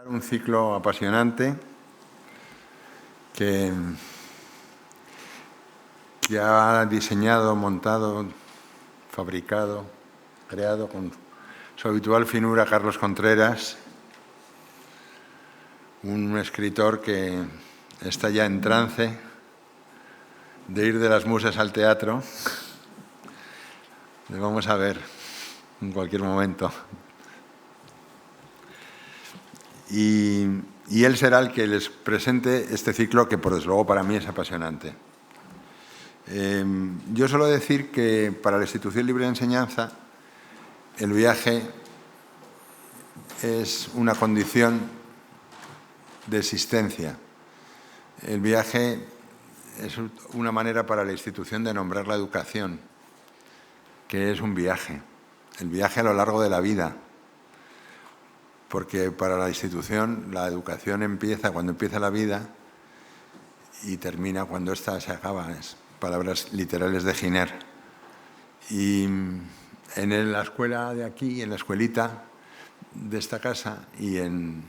Un ciclo apasionante que ha diseñado, montado, fabricado, creado con su habitual finura Carlos Contreras, un escritor que está ya en trance de ir de las musas al teatro. Le vamos a ver en cualquier momento. Y él será el que les presente este ciclo que, por desde luego, para mí es apasionante. Yo suelo decir que para la Institución Libre de Enseñanza el viaje es una condición de existencia. El viaje es una manera para la institución de nombrar la educación, que es un viaje, el viaje a lo largo de la vida. Porque para la institución la educación empieza cuando empieza la vida y termina cuando ésta se acaba. Es palabras literales de Giner. Y en la escuela de aquí, en la escuelita de esta casa y en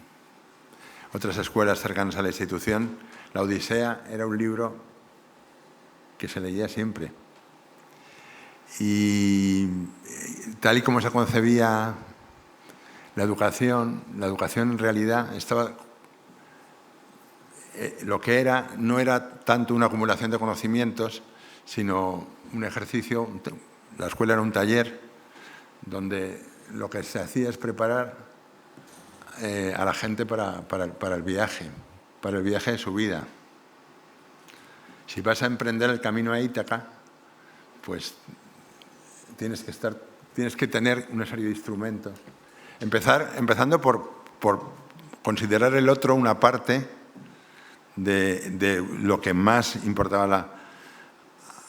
otras escuelas cercanas a la institución, la Odisea era un libro que se leía siempre. Y tal y como se concebía la educación en realidad estaba, lo que era, no era tanto una acumulación de conocimientos, sino un ejercicio. La escuela era un taller donde lo que se hacía es preparar a la gente para el viaje de su vida. Si vas a emprender el camino a Ítaca, pues tienes que tener una serie de instrumentos. Empezando por considerar el otro una parte de lo que más importaba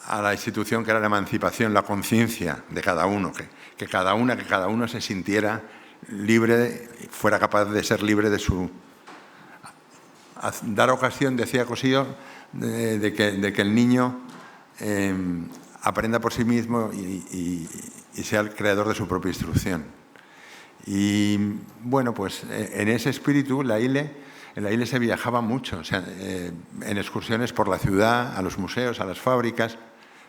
a la institución, que era la emancipación, la conciencia de cada uno, que cada uno se sintiera libre, fuera capaz de ser libre de su... Dar ocasión, decía Cossío, de que el niño aprenda por sí mismo y sea el creador de su propia instrucción. Y bueno, pues en ese espíritu en la ILE se viajaba mucho, o sea, en excursiones por la ciudad, a los museos, a las fábricas,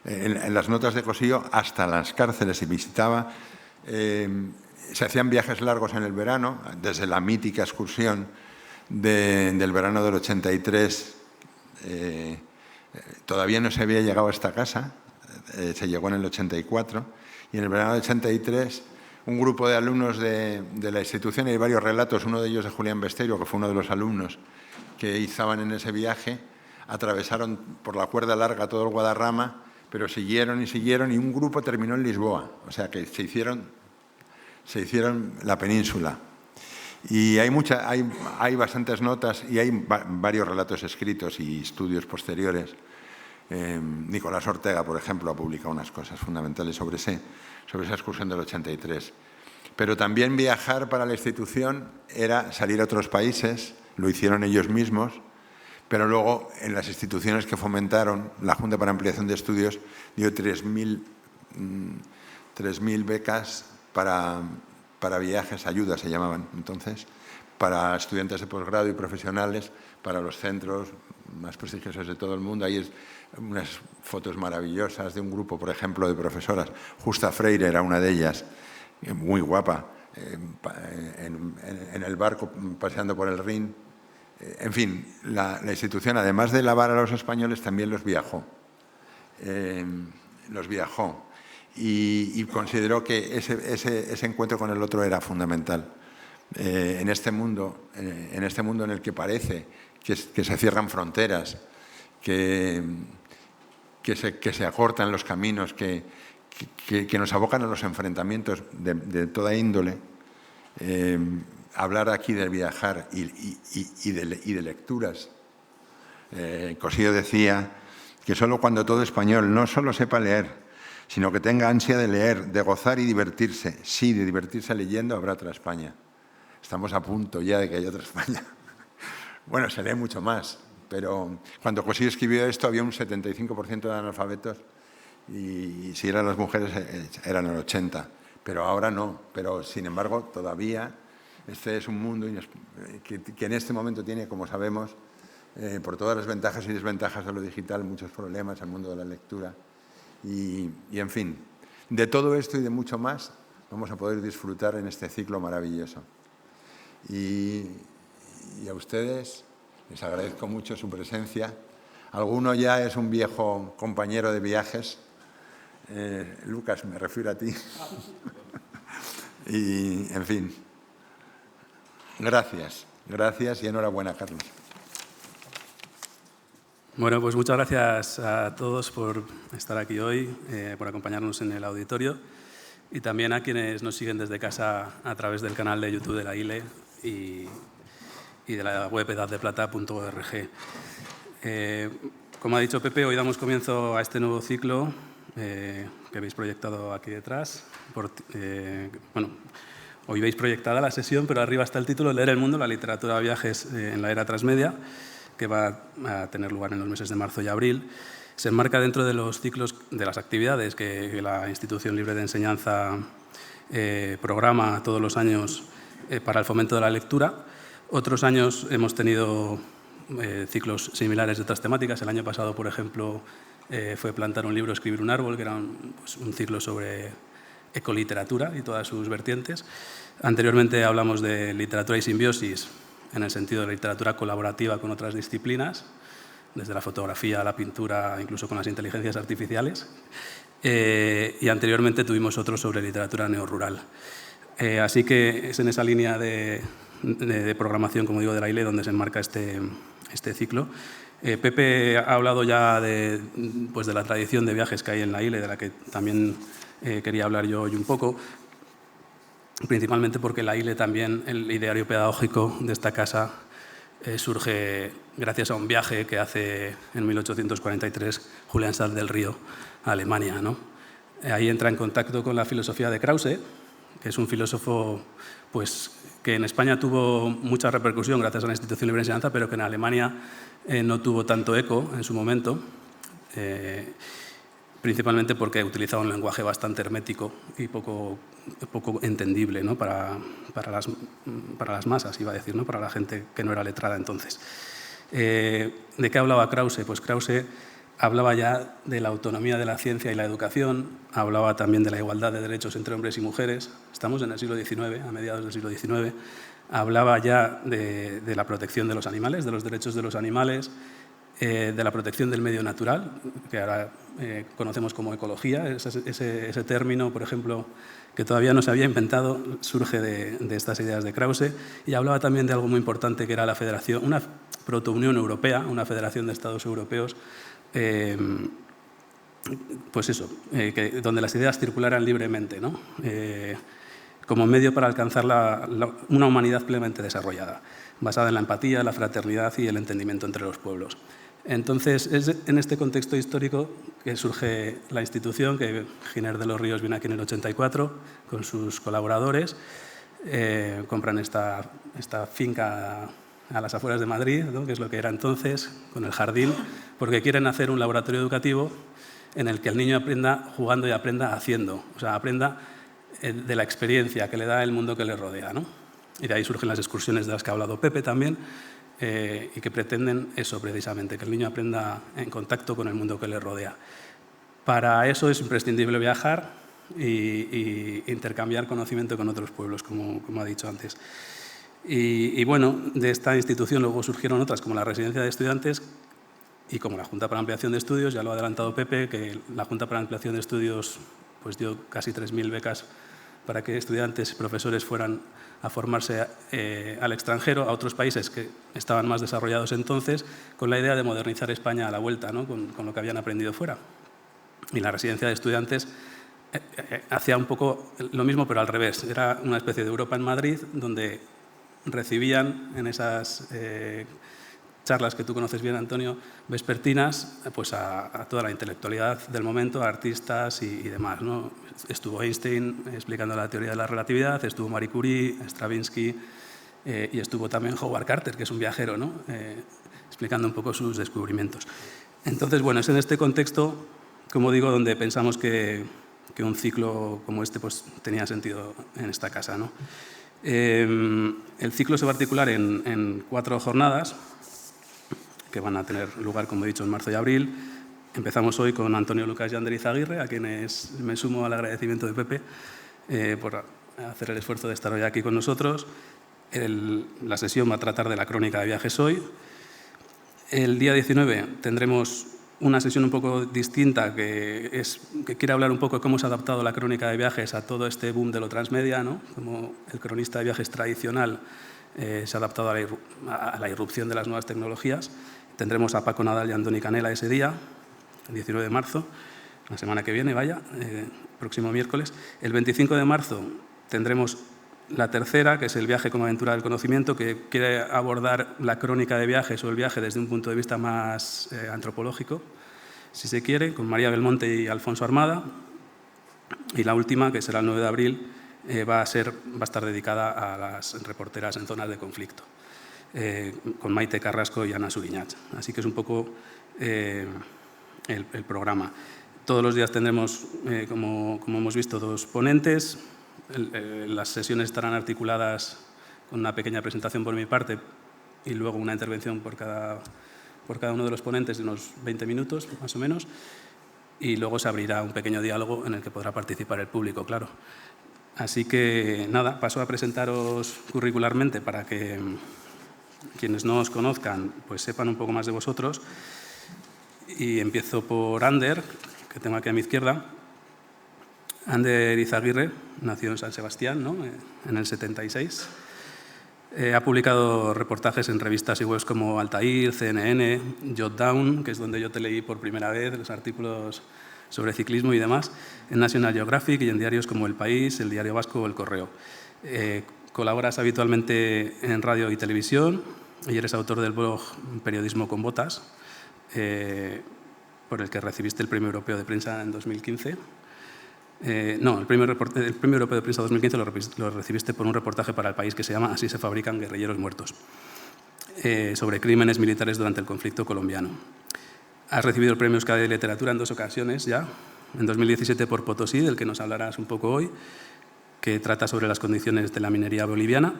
en las notas de Cossío hasta las cárceles se visitaba. Se hacían viajes largos en el verano, desde la mítica excursión del verano del 83. Todavía no se había llegado a esta casa, se llegó en el 84, y en el verano del 83 un grupo de alumnos de la institución, hay varios relatos, uno de ellos de Julián Besteiro, que fue uno de los alumnos que estaban en ese viaje, atravesaron por la cuerda larga todo el Guadarrama, pero siguieron y un grupo terminó en Lisboa, o sea que se hicieron la península. Y hay bastantes notas y hay varios relatos escritos y estudios posteriores. Nicolás Ortega, por ejemplo, ha publicado unas cosas fundamentales sobre esa excursión del 83. Pero también viajar para la institución era salir a otros países, lo hicieron ellos mismos, pero luego en las instituciones que fomentaron, la Junta para Ampliación de Estudios dio 3.000 becas para viajes, ayudas se llamaban entonces, para estudiantes de posgrado y profesionales, para los centros más prestigiosos de todo el mundo. Hay unas fotos maravillosas de un grupo, por ejemplo, de profesoras. Justa Freire era una de ellas, muy guapa, en el barco paseando por el Rin. En fin, la institución, además de lavar a los españoles, también los viajó. Y consideró que ese encuentro con el otro era fundamental. En este mundo en el que parece que se cierran fronteras, que se acortan los caminos, que nos abocan a los enfrentamientos de toda índole, hablar aquí de viajar y de lecturas. Cossío decía que solo cuando todo español no solo sepa leer, sino que tenga ansia de leer, de gozar y divertirse, sí, de divertirse leyendo, habrá otra España. Estamos a punto ya de que haya otra España. Bueno, se lee mucho más, pero cuando Cossío escribió esto había un 75% de analfabetos y si eran las mujeres eran el 80%, pero ahora no. Pero, sin embargo, todavía Este es un mundo que en este momento tiene, como sabemos, por todas las ventajas y desventajas de lo digital, muchos problemas, el mundo de la lectura. Y en fin, de todo esto y de mucho más vamos a poder disfrutar en este ciclo maravilloso. Y a ustedes les agradezco mucho su presencia. Alguno ya es un viejo compañero de viajes. Lucas, me refiero a ti. Y, en fin, gracias y enhorabuena, Carlos. Bueno, pues muchas gracias a todos por estar aquí hoy, por acompañarnos en el auditorio y también a quienes nos siguen desde casa a través del canal de YouTube de la ILE y de la web edaddeplata.org. Como ha dicho Pepe, hoy damos comienzo a este nuevo ciclo que habéis proyectado aquí detrás. Bueno, hoy veis proyectada la sesión, pero arriba está el título: Leer el mundo, la literatura de viajes en la era transmedia, que va a tener lugar en los meses de marzo y abril. Se enmarca dentro de los ciclos de las actividades que la Institución Libre de Enseñanza programa todos los años para el fomento de la lectura. Otros años hemos tenido ciclos similares de otras temáticas. El año pasado, por ejemplo, fue Plantar un libro, escribir un árbol, que era un ciclo sobre ecoliteratura y todas sus vertientes. Anteriormente hablamos de literatura y simbiosis, en el sentido de literatura colaborativa con otras disciplinas, desde la fotografía a la pintura, incluso con las inteligencias artificiales. Y anteriormente tuvimos otro sobre literatura neorrural. Así que es en esa línea de programación, como digo, de la ILE, donde se enmarca este ciclo. Pepe ha hablado ya de la tradición de viajes que hay en la ILE, de la que también quería hablar yo hoy un poco, principalmente porque la ILE también, el ideario pedagógico de esta casa, surge gracias a un viaje que hace en 1843 Julián Sal del Río a Alemania, ¿no? Ahí entra en contacto con la filosofía de Krause, que es un filósofo pues, que en España tuvo mucha repercusión gracias a la Institución Libre de Enseñanza, pero que en Alemania no tuvo tanto eco en su momento, principalmente porque utilizaba un lenguaje bastante hermético y poco entendible, ¿no? para las masas, iba a decir, ¿no? Para la gente que no era letrada entonces. ¿De qué hablaba Krause? Pues Krause hablaba ya de la autonomía de la ciencia y la educación, hablaba también de la igualdad de derechos entre hombres y mujeres. Estamos en el siglo XIX, a mediados del siglo XIX. Hablaba ya de la protección de los animales, de los derechos de los animales, de la protección del medio natural, que ahora conocemos como ecología. Ese término, por ejemplo, que todavía no se había inventado, surge de estas ideas de Krause. Y hablaba también de algo muy importante, que era la federación, una protounión europea, una federación de estados europeos, pues eso, donde las ideas circularan libremente, ¿no? Como medio para alcanzar una humanidad plenamente desarrollada, basada en la empatía, la fraternidad y el entendimiento entre los pueblos. Entonces, es en este contexto histórico que surge la institución, que Giner de los Ríos viene aquí en el 84 con sus colaboradores, compran esta finca a las afueras de Madrid, ¿no? Que es lo que era entonces, con el jardín, porque quieren hacer un laboratorio educativo en el que el niño aprenda jugando y aprenda haciendo, o sea, aprenda de la experiencia que le da el mundo que le rodea, ¿no? Y de ahí surgen las excursiones de las que ha hablado Pepe también, y que pretenden eso precisamente, que el niño aprenda en contacto con el mundo que le rodea. Para eso es imprescindible viajar y intercambiar conocimiento con otros pueblos, como ha dicho antes. Y bueno, de esta institución luego surgieron otras, como la Residencia de Estudiantes y como la Junta para la Ampliación de Estudios. Ya lo ha adelantado Pepe, que la Junta para la Ampliación de Estudios pues dio casi 3.000 becas para que estudiantes y profesores fueran a formarse al extranjero, a otros países que estaban más desarrollados entonces, con la idea de modernizar España a la vuelta, ¿no? con lo que habían aprendido fuera. Y la Residencia de Estudiantes hacía un poco lo mismo, pero al revés. Era una especie de Europa en Madrid, donde recibían en esas charlas que tú conoces bien, Antonio, vespertinas, pues a toda la intelectualidad del momento, a artistas y demás, ¿no? Estuvo Einstein explicando la teoría de la relatividad, estuvo Marie Curie, Stravinsky, y estuvo también Howard Carter, que es un viajero, ¿no? Explicando un poco sus descubrimientos. Entonces, bueno, es en este contexto, como digo, donde pensamos que un ciclo como este pues, tenía sentido en esta casa, ¿no? El ciclo se va a articular en 4 jornadas que van a tener lugar, como he dicho, en marzo y abril. Empezamos hoy con Antonio Lucas y Ander Izaguirre, a quienes me sumo al agradecimiento de Pepe por hacer el esfuerzo de estar hoy aquí con nosotros. La sesión va a tratar de la crónica de viajes hoy. El día 19 tendremos una sesión un poco distinta que quiere hablar un poco de cómo se ha adaptado la crónica de viajes a todo este boom de lo transmedia, ¿no? Cómo el cronista de viajes tradicional se ha adaptado a la irrupción de las nuevas tecnologías. Tendremos a Paco Nadal y a Andoni Canela ese día, el 19 de marzo, la semana que viene, próximo miércoles. El 25 de marzo tendremos la tercera, que es el viaje como aventura del conocimiento, que quiere abordar la crónica de viajes o el viaje desde un punto de vista más antropológico, si se quiere, con María Belmonte y Alfonso Armada. Y la última, que será el 9 de abril, va a estar dedicada a las reporteras en zonas de conflicto, con Maite Carrasco y Ana Suriñach. Así que es un poco el programa. Todos los días tendremos, como hemos visto, 2 ponentes. Las sesiones estarán articuladas con una pequeña presentación por mi parte y luego una intervención por cada uno de los ponentes de unos 20 minutos, más o menos, y luego se abrirá un pequeño diálogo en el que podrá participar el público, claro. Así que, nada, paso a presentaros curricularmente para que quienes no os conozcan pues sepan un poco más de vosotros. Y empiezo por Ander, que tengo aquí a mi izquierda. Ander Izaguirre nació en San Sebastián, ¿no? En el 76. Ha publicado reportajes en revistas y webs como Altair, CNN, Jotdown, que es donde yo te leí por primera vez los artículos sobre ciclismo y demás, en National Geographic y en diarios como El País, El Diario Vasco o El Correo. Colaboras habitualmente en radio y televisión y eres autor del blog Periodismo con Botas, por el que recibiste el Premio Europeo de Prensa en 2015. El Premio Europeo de Prensa 2015 lo recibiste por un reportaje para El País que se llama Así se fabrican guerrilleros muertos, sobre crímenes militares durante el conflicto colombiano. Has recibido el Premio Euskadi de Literatura en 2 ocasiones ya, en 2017 por Potosí, del que nos hablarás un poco hoy, que trata sobre las condiciones de la minería boliviana,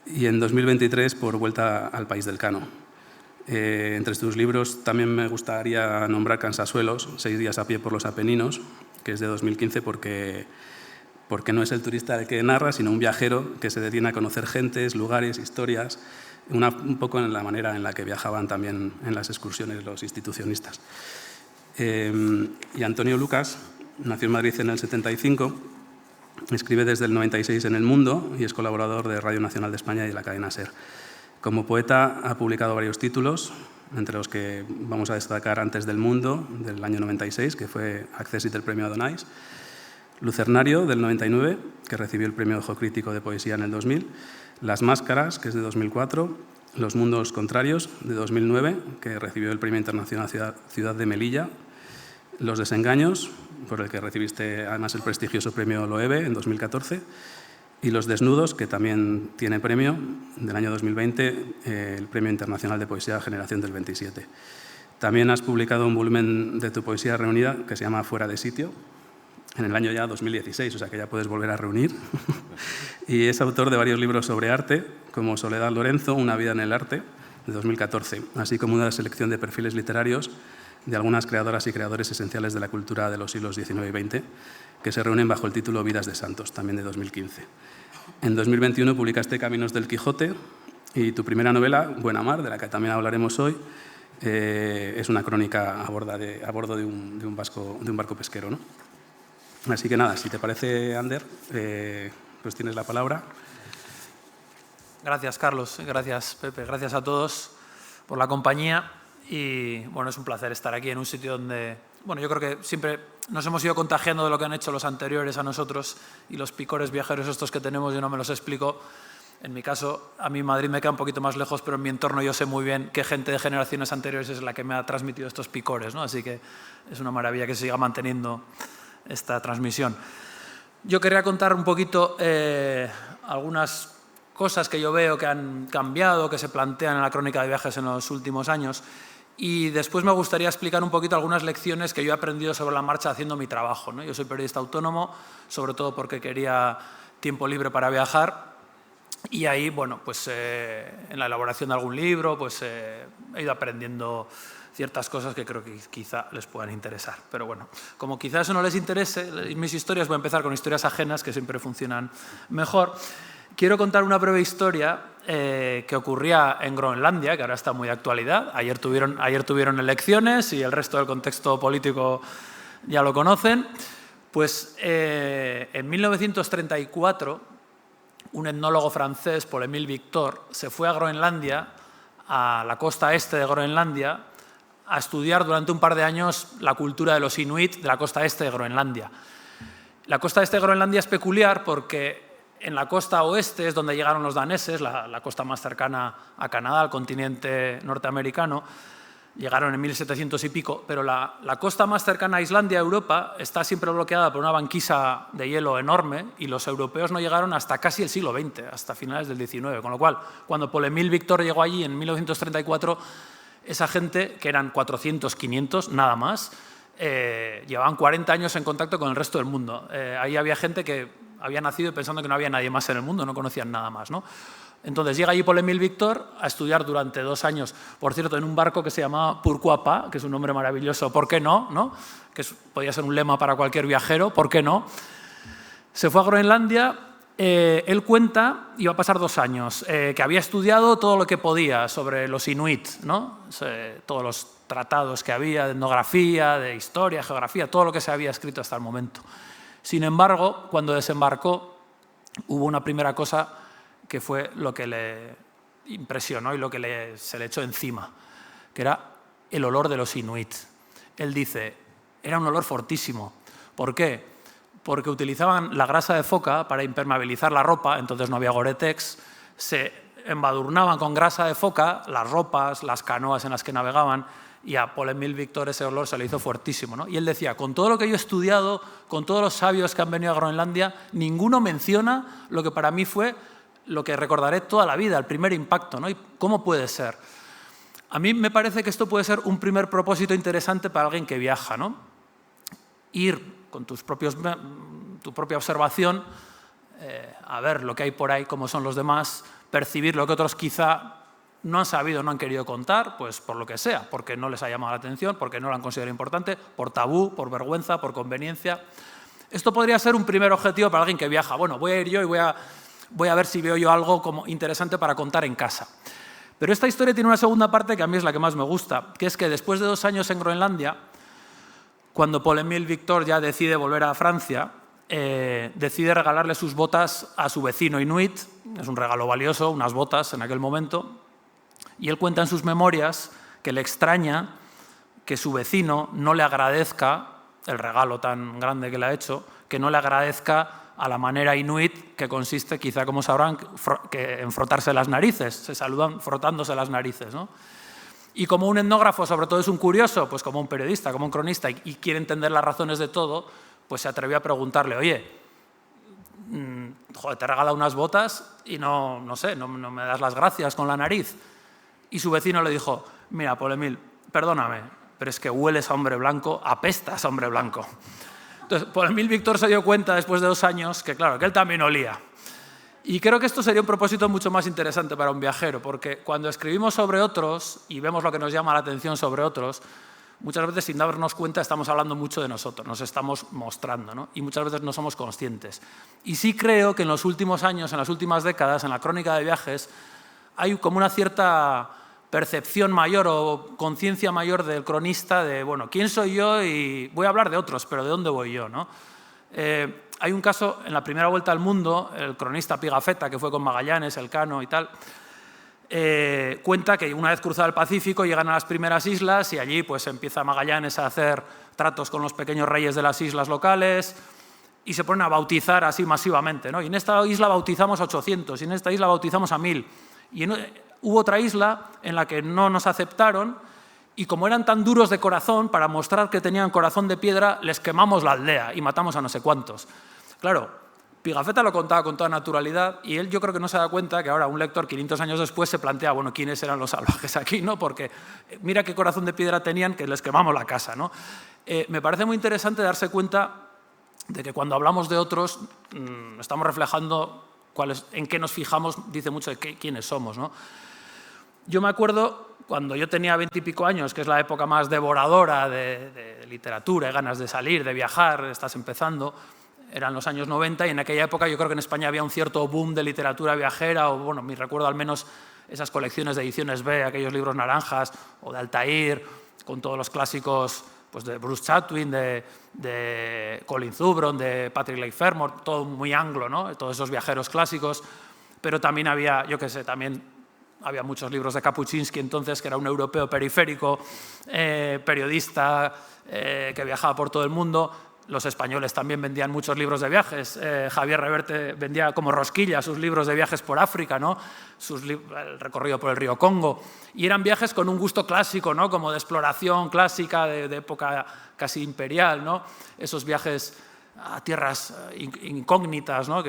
y en 2023 por Vuelta al País del Cano. Entre tus libros también me gustaría nombrar Cansasuelos, 6 días a pie por los Apeninos, que es de 2015 porque no es el turista el que narra, sino un viajero que se detiene a conocer gentes, lugares, historias, un poco en la manera en la que viajaban también en las excursiones los institucionistas. Y Antonio Lucas nació en Madrid en el 75, escribe desde el 96 en El Mundo y es colaborador de Radio Nacional de España y de la cadena SER. Como poeta ha publicado varios títulos, entre los que vamos a destacar Antes del Mundo, del año 96, que fue accésit del Premio Adonais, Lucernario, del 99, que recibió el Premio Ojo Crítico de Poesía en el 2000, Las Máscaras, que es de 2004, Los Mundos Contrarios, de 2009, que recibió el Premio Internacional Ciudad de Melilla, Los Desengaños, por el que recibiste además el prestigioso Premio Loewe en 2014, y Los Desnudos, que también tiene premio, del año 2020, el Premio Internacional de Poesía Generación del 27. También has publicado un volumen de tu poesía reunida que se llama Fuera de Sitio, en el año ya 2016, o sea que ya puedes volver a reunir. Y es autor de varios libros sobre arte, como Soledad Lorenzo, Una vida en el arte, de 2014, así como una selección de perfiles literarios de algunas creadoras y creadores esenciales de la cultura de los siglos XIX y XX, que se reúnen bajo el título Vidas de Santos, también de 2015. En 2021 publicaste Caminos del Quijote y tu primera novela, Buena Mar, de la que también hablaremos hoy, es una crónica a bordo de un barco pesquero, ¿no? Así que nada, si te parece, Ander, pues tienes la palabra. Gracias, Carlos. Gracias, Pepe. Gracias a todos por la compañía. Y bueno, es un placer estar aquí en un sitio donde, bueno, yo creo que siempre nos hemos ido contagiando de lo que han hecho los anteriores a nosotros y los picores viajeros estos que tenemos, yo no me los explico. En mi caso, a mí Madrid me queda un poquito más lejos, pero en mi entorno yo sé muy bien qué gente de generaciones anteriores es la que me ha transmitido estos picores, ¿no? Así que es una maravilla que se siga manteniendo esta transmisión. Yo quería contar un poquito algunas cosas que yo veo que han cambiado, que se plantean en la crónica de viajes en los últimos años. Y después me gustaría explicar un poquito algunas lecciones que yo he aprendido sobre la marcha haciendo mi trabajo, ¿no? Yo soy periodista autónomo, sobre todo porque quería tiempo libre para viajar Y ahí, bueno, pues en la elaboración de algún libro, pues he ido aprendiendo ciertas cosas que creo que quizá les puedan interesar. Pero bueno, como quizá eso no les interese, mis historias, voy a empezar con historias ajenas, que siempre funcionan mejor. Quiero contar una breve historia que ocurría en Groenlandia, que ahora está muy de actualidad. Ayer tuvieron elecciones y el resto del contexto político ya lo conocen. Pues en 1934, un etnólogo francés, Paul-Émile Victor, se fue a Groenlandia, a la costa este de Groenlandia, a estudiar durante un par de años la cultura de los inuit de la costa este de Groenlandia. La costa este de Groenlandia es peculiar porque en la costa oeste es donde llegaron los daneses, la costa más cercana a Canadá, al continente norteamericano. Llegaron en 1700 y pico, pero la costa más cercana a Islandia, Europa, está siempre bloqueada por una banquisa de hielo enorme y los europeos no llegaron hasta casi el siglo XX, hasta finales del XIX. Con lo cual, cuando Paul-Émile Victor llegó allí en 1934, esa gente, que eran 400, 500, nada más, llevaban 40 años en contacto con el resto del mundo. Ahí había gente que había nacido pensando que no había nadie más en el mundo, no conocían nada más, ¿no? Entonces llega allí Paul-Émile Victor a estudiar durante 2 años, por cierto, en un barco que se llamaba Pourquoi pas, que es un nombre maravilloso, ¿por qué no? ¿No? Que podía ser un lema para cualquier viajero, ¿por qué no? Se fue a Groenlandia, él cuenta, iba a pasar 2 años, que había estudiado todo lo que podía sobre los inuit, ¿no? Todos los tratados que había de etnografía, de historia, geografía, todo lo que se había escrito hasta el momento. Sin embargo, cuando desembarcó, hubo una primera cosa que fue lo que le impresionó y lo que se le echó encima, que era el olor de los inuit. Él dice, era un olor fortísimo. ¿Por qué? Porque utilizaban la grasa de foca para impermeabilizar la ropa, entonces no había Gore-Tex, se embadurnaban con grasa de foca las ropas, las canoas en las que navegaban, y a Paul-Émile Victor ese olor se le hizo fuertísimo, ¿no? Y él decía, con todo lo que yo he estudiado, con todos los sabios que han venido a Groenlandia, ninguno menciona lo que para mí fue lo que recordaré toda la vida, el primer impacto, ¿no? ¿Y cómo puede ser? A mí me parece que esto puede ser un primer propósito interesante para alguien que viaja, ¿no? Ir con tu propia observación, a ver lo que hay por ahí, cómo son los demás, percibir lo que otros quizá no han sabido, no han querido contar, pues por lo que sea, porque no les ha llamado la atención, porque no lo han considerado importante, por tabú, por vergüenza, por conveniencia. Esto podría ser un primer objetivo para alguien que viaja. Bueno, voy a ir yo y voy a ver si veo yo algo como interesante para contar en casa. Pero esta historia tiene una segunda parte que a mí es la que más me gusta, que es que después de 2 años en Groenlandia, cuando Paul-Émile Victor ya decide volver a Francia, decide regalarle sus botas a su vecino inuit. Es un regalo valioso, unas botas en aquel momento. Y él cuenta en sus memorias que le extraña que su vecino no le agradezca el regalo tan grande que le ha hecho, que no le agradezca a la manera inuit, que consiste, quizá como sabrán, en frotarse las narices. Se saludan frotándose las narices, ¿no? Y como un etnógrafo, sobre todo, es un curioso, pues como un periodista, como un cronista, y quiere entender las razones de todo, pues se atrevió a preguntarle, oye, joder, te he regalado unas botas y no me das las gracias con la nariz. Y su vecino le dijo, mira, Paul-Émile, perdóname, pero es que hueles a hombre blanco, apestas a hombre blanco. Entonces, Paul-Émile Victor se dio cuenta después de 2 años que, claro, que él también olía. Y creo que esto sería un propósito mucho más interesante para un viajero, porque cuando escribimos sobre otros y vemos lo que nos llama la atención sobre otros, muchas veces sin darnos cuenta estamos hablando mucho de nosotros, nos estamos mostrando, ¿no? Y muchas veces no somos conscientes. Y sí creo que en los últimos años, en las últimas décadas, en la crónica de viajes, hay como una cierta percepción mayor o conciencia mayor del cronista de, bueno, ¿quién soy yo? Y voy a hablar de otros, pero ¿de dónde voy yo, no? Hay un caso, en la primera vuelta al mundo, el cronista Pigafetta, que fue con Magallanes, Elcano y tal, cuenta que una vez cruzado el Pacífico llegan a las primeras islas y allí pues empieza Magallanes a hacer tratos con los pequeños reyes de las islas locales y se ponen a bautizar así masivamente, ¿no? Y en esta isla bautizamos a 800 y en esta isla bautizamos a 1000. Y hubo otra isla en la que no nos aceptaron y como eran tan duros de corazón, para mostrar que tenían corazón de piedra, les quemamos la aldea y matamos a no sé cuántos. Claro, Pigafetta lo contaba con toda naturalidad y él yo creo que no se da cuenta que ahora un lector 500 años después se plantea, bueno, ¿quiénes eran los salvajes aquí, no? Porque mira qué corazón de piedra tenían que les quemamos la casa, ¿no? Me parece muy interesante darse cuenta de que cuando hablamos de otros estamos reflejando en qué nos fijamos dice mucho de quiénes somos, ¿no? Yo me acuerdo cuando yo tenía 20 y pico años, que es la época más devoradora de literatura, ganas de salir, de viajar, estás empezando, eran los años 90 y en aquella época yo creo que en España había un cierto boom de literatura viajera, o bueno, me recuerdo al menos esas colecciones de ediciones B, aquellos libros naranjas, o de Altair, con todos los clásicos pues de Bruce Chatwin, de Colin Zubron, de Patrick Leigh Fermor, todo muy anglo, ¿no? Todos esos viajeros clásicos, pero también había, yo qué sé, también había muchos libros de Kapuscinski entonces, que era un europeo periférico, periodista, que viajaba por todo el mundo. Los españoles también vendían muchos libros de viajes. Javier Reverte vendía como rosquilla sus libros de viajes por África, ¿no? El recorrido por el río Congo. Y eran viajes con un gusto clásico, ¿no? Como de exploración clásica, de época casi imperial, ¿no? Esos viajes a tierras incógnitas, ¿no?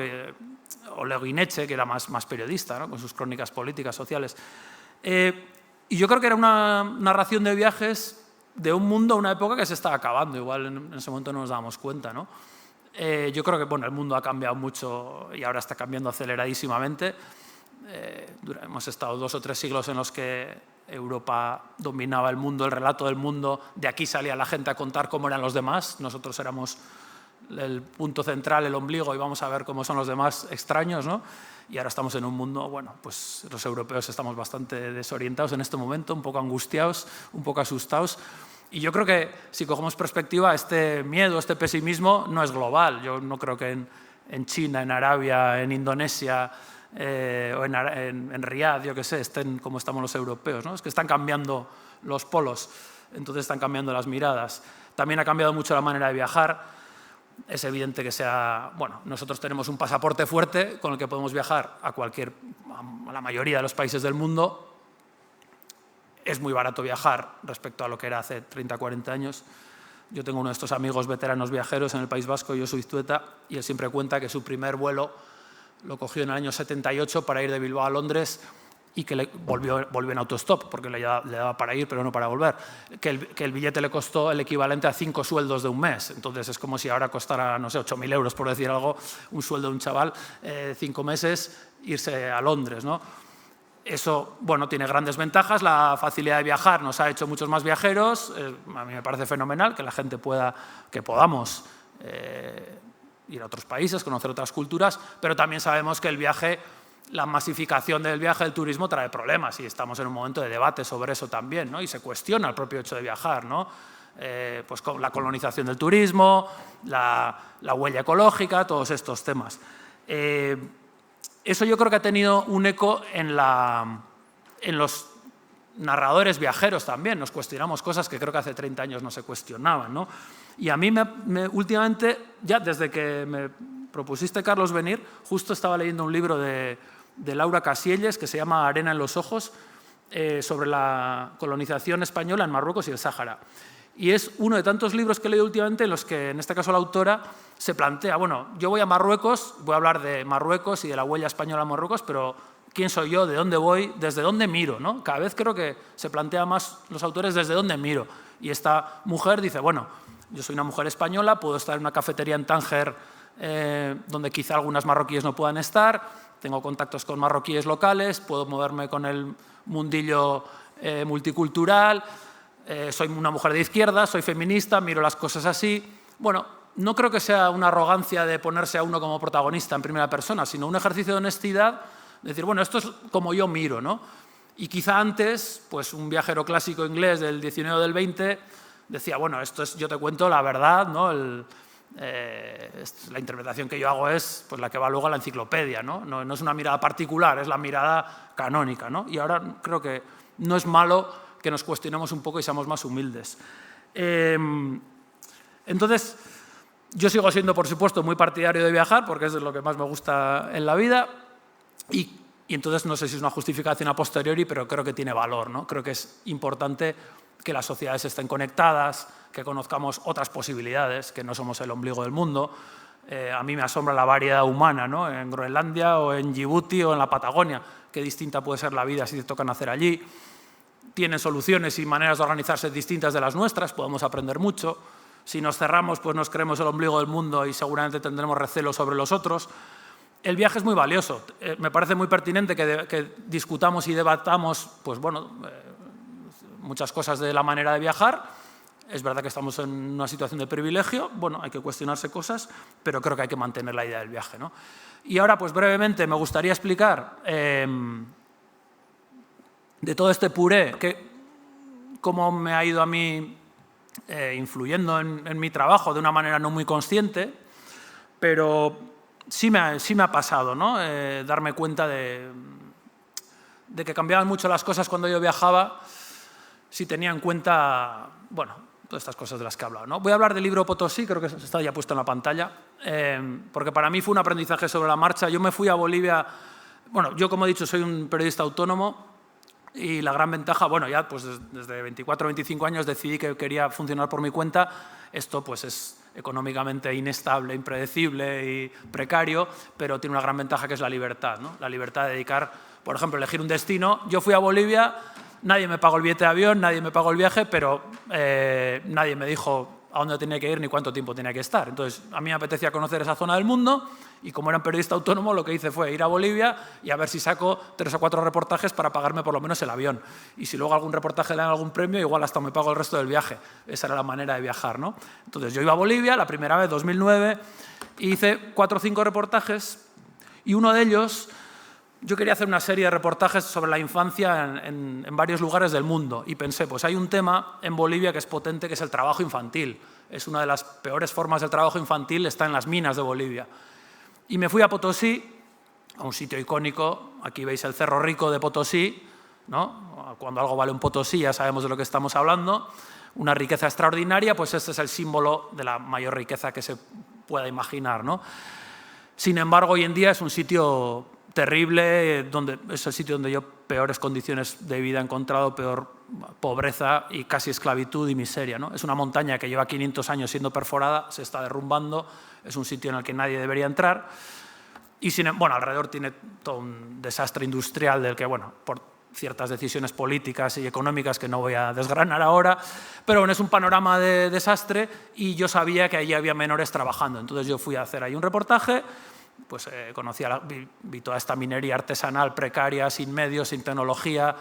Oleg Guineche, que era más periodista, ¿no? Con sus crónicas políticas, sociales. Y yo creo que era una narración de viajes de un mundo, una época que se estaba acabando, igual en ese momento no nos dábamos cuenta, ¿no? Yo creo que bueno, el mundo ha cambiado mucho y ahora está cambiando aceleradísimamente. Hemos estado 2 o 3 siglos en los que Europa dominaba el mundo, el relato del mundo, de aquí salía la gente a contar cómo eran los demás, nosotros éramos el punto central, el ombligo, y vamos a ver cómo son los demás extraños, ¿no? Y ahora estamos en un mundo, bueno, pues los europeos estamos bastante desorientados en este momento, un poco angustiados, un poco asustados. Y yo creo que si cogemos perspectiva, este miedo, este pesimismo no es global. Yo no creo que en China, en Arabia, en Indonesia o en Riad, yo qué sé, estén como estamos los europeos, ¿no? Es que están cambiando los polos, entonces están cambiando las miradas. También ha cambiado mucho la manera de viajar. Es evidente que bueno, nosotros tenemos un pasaporte fuerte con el que podemos viajar a la mayoría de los países del mundo. Es muy barato viajar respecto a lo que era hace 30, 40 años. Yo tengo uno de estos amigos veteranos viajeros en el País Vasco, Josu Iztueta, y él siempre cuenta que su primer vuelo lo cogió en el año 78 para ir de Bilbao a Londres y que volvió en autostop, porque le daba para ir, pero no para volver. Que el billete le costó el equivalente a 5 sueldos de un mes. Entonces es como si ahora costara, no sé, 8.000 euros, por decir algo, un sueldo de un chaval, 5 meses, irse a Londres, ¿no? Eso, bueno, tiene grandes ventajas. La facilidad de viajar nos ha hecho muchos más viajeros. A mí me parece fenomenal que la gente podamos ir a otros países, conocer otras culturas, pero también sabemos que el viaje, la masificación del viaje, del turismo, trae problemas y estamos en un momento de debate sobre eso también, ¿no? Y se cuestiona el propio hecho de viajar, ¿no? Pues con la colonización del turismo, la huella ecológica, todos estos temas. Eso yo creo que ha tenido un eco en los narradores viajeros también. Nos cuestionamos cosas que creo que hace 30 años no se cuestionaban, ¿no? Y a mí últimamente, ya desde que me propusiste, Carlos, venir, justo estaba leyendo un libro de Laura Casielles que se llama Arena en los ojos, sobre la colonización española en Marruecos y el Sáhara. Y es uno de tantos libros que he leído últimamente en los que, en este caso, la autora se plantea, bueno, yo voy a Marruecos, voy a hablar de Marruecos y de la huella española en Marruecos, pero ¿quién soy yo? ¿De dónde voy? ¿Desde dónde miro? ¿No? Cada vez creo que se plantea más los autores desde dónde miro. Y esta mujer dice, bueno, yo soy una mujer española, puedo estar en una cafetería en Tánger donde quizá algunas marroquíes no puedan estar, tengo contactos con marroquíes locales, puedo moverme con el mundillo multicultural, soy una mujer de izquierda, soy feminista, miro las cosas así. Bueno, no creo que sea una arrogancia de ponerse a uno como protagonista en primera persona, sino un ejercicio de honestidad, de decir, bueno, esto es como yo miro, ¿no? Y quizá antes, pues un viajero clásico inglés del 19 o del 20 decía, bueno, esto es, yo te cuento la verdad, ¿no? La interpretación que yo hago es pues, la que va luego a la enciclopedia, ¿no? No es una mirada particular, es la mirada canónica, ¿no? Y ahora creo que no es malo que nos cuestionemos un poco y seamos más humildes. Entonces, yo sigo siendo, por supuesto, muy partidario de viajar, porque es lo que más me gusta en la vida, y entonces no sé si es una justificación a posteriori, pero creo que tiene valor, ¿no? Creo que es importante que las sociedades estén conectadas, que conozcamos otras posibilidades, que no somos el ombligo del mundo. A mí me asombra la variedad humana, ¿no? En Groenlandia o en Djibouti o en la Patagonia. Qué distinta puede ser la vida si te toca nacer allí. Tienen soluciones y maneras de organizarse distintas de las nuestras, podemos aprender mucho. Si nos cerramos, pues nos creemos el ombligo del mundo y seguramente tendremos recelo sobre los otros. el viaje es muy valioso. Me parece muy pertinente que discutamos y debatamos, pues bueno, muchas cosas de la manera de viajar. Es verdad que estamos en una situación de privilegio, bueno, hay que cuestionarse cosas, pero creo que hay que mantener la idea del viaje, ¿no? Y ahora, pues brevemente, me gustaría explicar de todo este puré, cómo me ha ido a mí influyendo en mi trabajo de una manera no muy consciente, pero sí me ha pasado, ¿no? Darme cuenta de que cambiaban mucho las cosas cuando yo viajaba, si tenía en cuenta, bueno, todas estas cosas de las que he hablado, ¿no? Voy a hablar del libro Potosí, creo que está ya puesto en la pantalla, porque para mí fue un aprendizaje sobre la marcha. Yo me fui a Bolivia, bueno, yo como he dicho soy un periodista autónomo y la gran ventaja, bueno, ya pues desde 24 o 25 años decidí que quería funcionar por mi cuenta. Esto pues es económicamente inestable, impredecible y precario, pero tiene una gran ventaja que es la libertad, ¿no? La libertad de dedicar, por ejemplo, elegir un destino. Yo fui a Bolivia, nadie me pagó el billete de avión, nadie me pagó el viaje, pero nadie me dijo a dónde tenía que ir ni cuánto tiempo tenía que estar. Entonces, a mí me apetecía conocer esa zona del mundo y como era un periodista autónomo, lo que hice fue ir a Bolivia y a ver si saco 3 o 4 reportajes para pagarme por lo menos el avión. Y si luego algún reportaje le dan algún premio, igual hasta me pago el resto del viaje. Esa era la manera de viajar, ¿no? Entonces, yo iba a Bolivia la primera vez, 2009, y hice 4 o 5 reportajes y uno de ellos... Yo quería hacer una serie de reportajes sobre la infancia en varios lugares del mundo y pensé, pues hay un tema en Bolivia que es potente, que es el trabajo infantil. Es una de las peores formas del trabajo infantil, está en las minas de Bolivia. Y me fui a Potosí, a un sitio icónico. Aquí veis el Cerro Rico de Potosí, ¿no? Cuando algo vale un Potosí ya sabemos de lo que estamos hablando. Una riqueza extraordinaria, pues este es el símbolo de la mayor riqueza que se pueda imaginar, ¿no? Sin embargo, hoy en día es un sitio terrible, es el sitio donde yo peores condiciones de vida he encontrado, peor pobreza y casi esclavitud y miseria, ¿no? Es una montaña que lleva 500 años siendo perforada, se está derrumbando, es un sitio en el que nadie debería entrar y bueno, alrededor tiene todo un desastre industrial del que, bueno, por ciertas decisiones políticas y económicas que no voy a desgranar ahora, pero bueno, es un panorama de desastre y yo sabía que allí había menores trabajando, entonces yo fui a hacer ahí un reportaje. Pues vi toda esta minería artesanal precaria, sin medios, sin tecnología,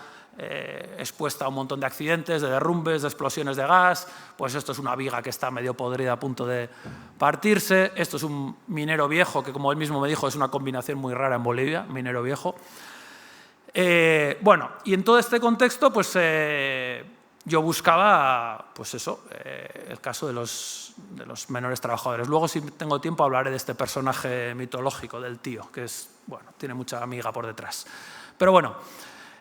expuesta a un montón de accidentes, de derrumbes, de explosiones de gas. Pues esto es una viga que está medio podrida a punto de partirse. Esto es un minero viejo, que como él mismo me dijo, es una combinación muy rara en Bolivia, minero viejo. Bueno, y en todo este contexto, pues yo buscaba, pues eso, el caso de los menores trabajadores. Luego, si tengo tiempo, hablaré de este personaje mitológico del tío, que es, bueno, tiene mucha amiga por detrás. Pero bueno,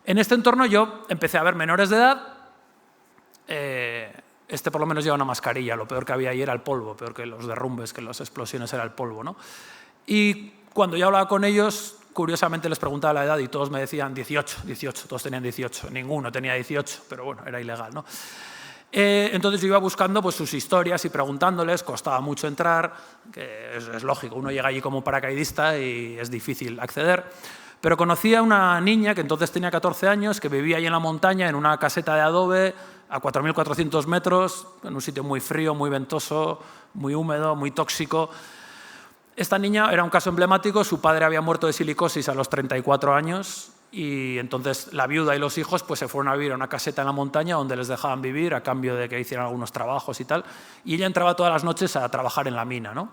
en este entorno yo empecé a ver menores de edad. Este por lo menos lleva una mascarilla. Lo peor que había ahí era el polvo, peor que los derrumbes, que las explosiones era el polvo, ¿no? Y cuando yo hablaba con ellos, curiosamente les preguntaba la edad y todos me decían 18, todos tenían 18, ninguno tenía 18, pero bueno, era ilegal, ¿no? Entonces yo iba buscando pues, sus historias y preguntándoles, costaba mucho entrar, que es lógico, uno llega allí como paracaidista y es difícil acceder, pero conocí a una niña que entonces tenía 14 años, que vivía ahí en la montaña, en una caseta de adobe, a 4.400 metros, en un sitio muy frío, muy ventoso, muy húmedo, muy tóxico. Esta niña era un caso emblemático, su padre había muerto de silicosis a los 34 años y entonces la viuda y los hijos pues, se fueron a vivir a una caseta en la montaña donde les dejaban vivir a cambio de que hicieran algunos trabajos y tal. Y ella entraba todas las noches a trabajar en la mina, ¿no?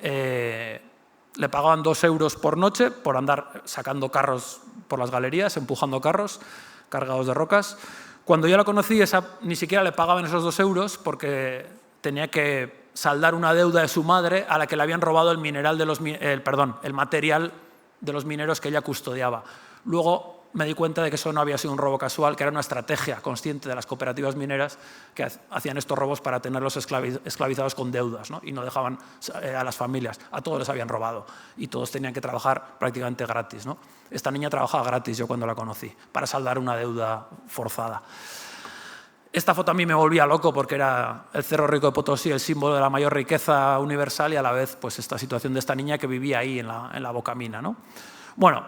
Le pagaban 2 euros por noche por andar sacando carros por las galerías, empujando carros cargados de rocas. Cuando yo la conocí, ni siquiera le pagaban esos 2 euros porque tenía que saldar una deuda de su madre a la que le habían robado el material de los mineros que ella custodiaba. Luego me di cuenta de que eso no había sido un robo casual, que era una estrategia consciente de las cooperativas mineras que hacían estos robos para tenerlos esclavizados con deudas, ¿no? Y no dejaban a las familias, a todos les habían robado y todos tenían que trabajar prácticamente gratis, ¿no? Esta niña trabajaba gratis yo cuando la conocí, para saldar una deuda forzada. Esta foto a mí me volvía loco porque era el Cerro Rico de Potosí, el símbolo de la mayor riqueza universal y a la vez pues, esta situación de esta niña que vivía ahí en la bocamina, ¿no? Bueno,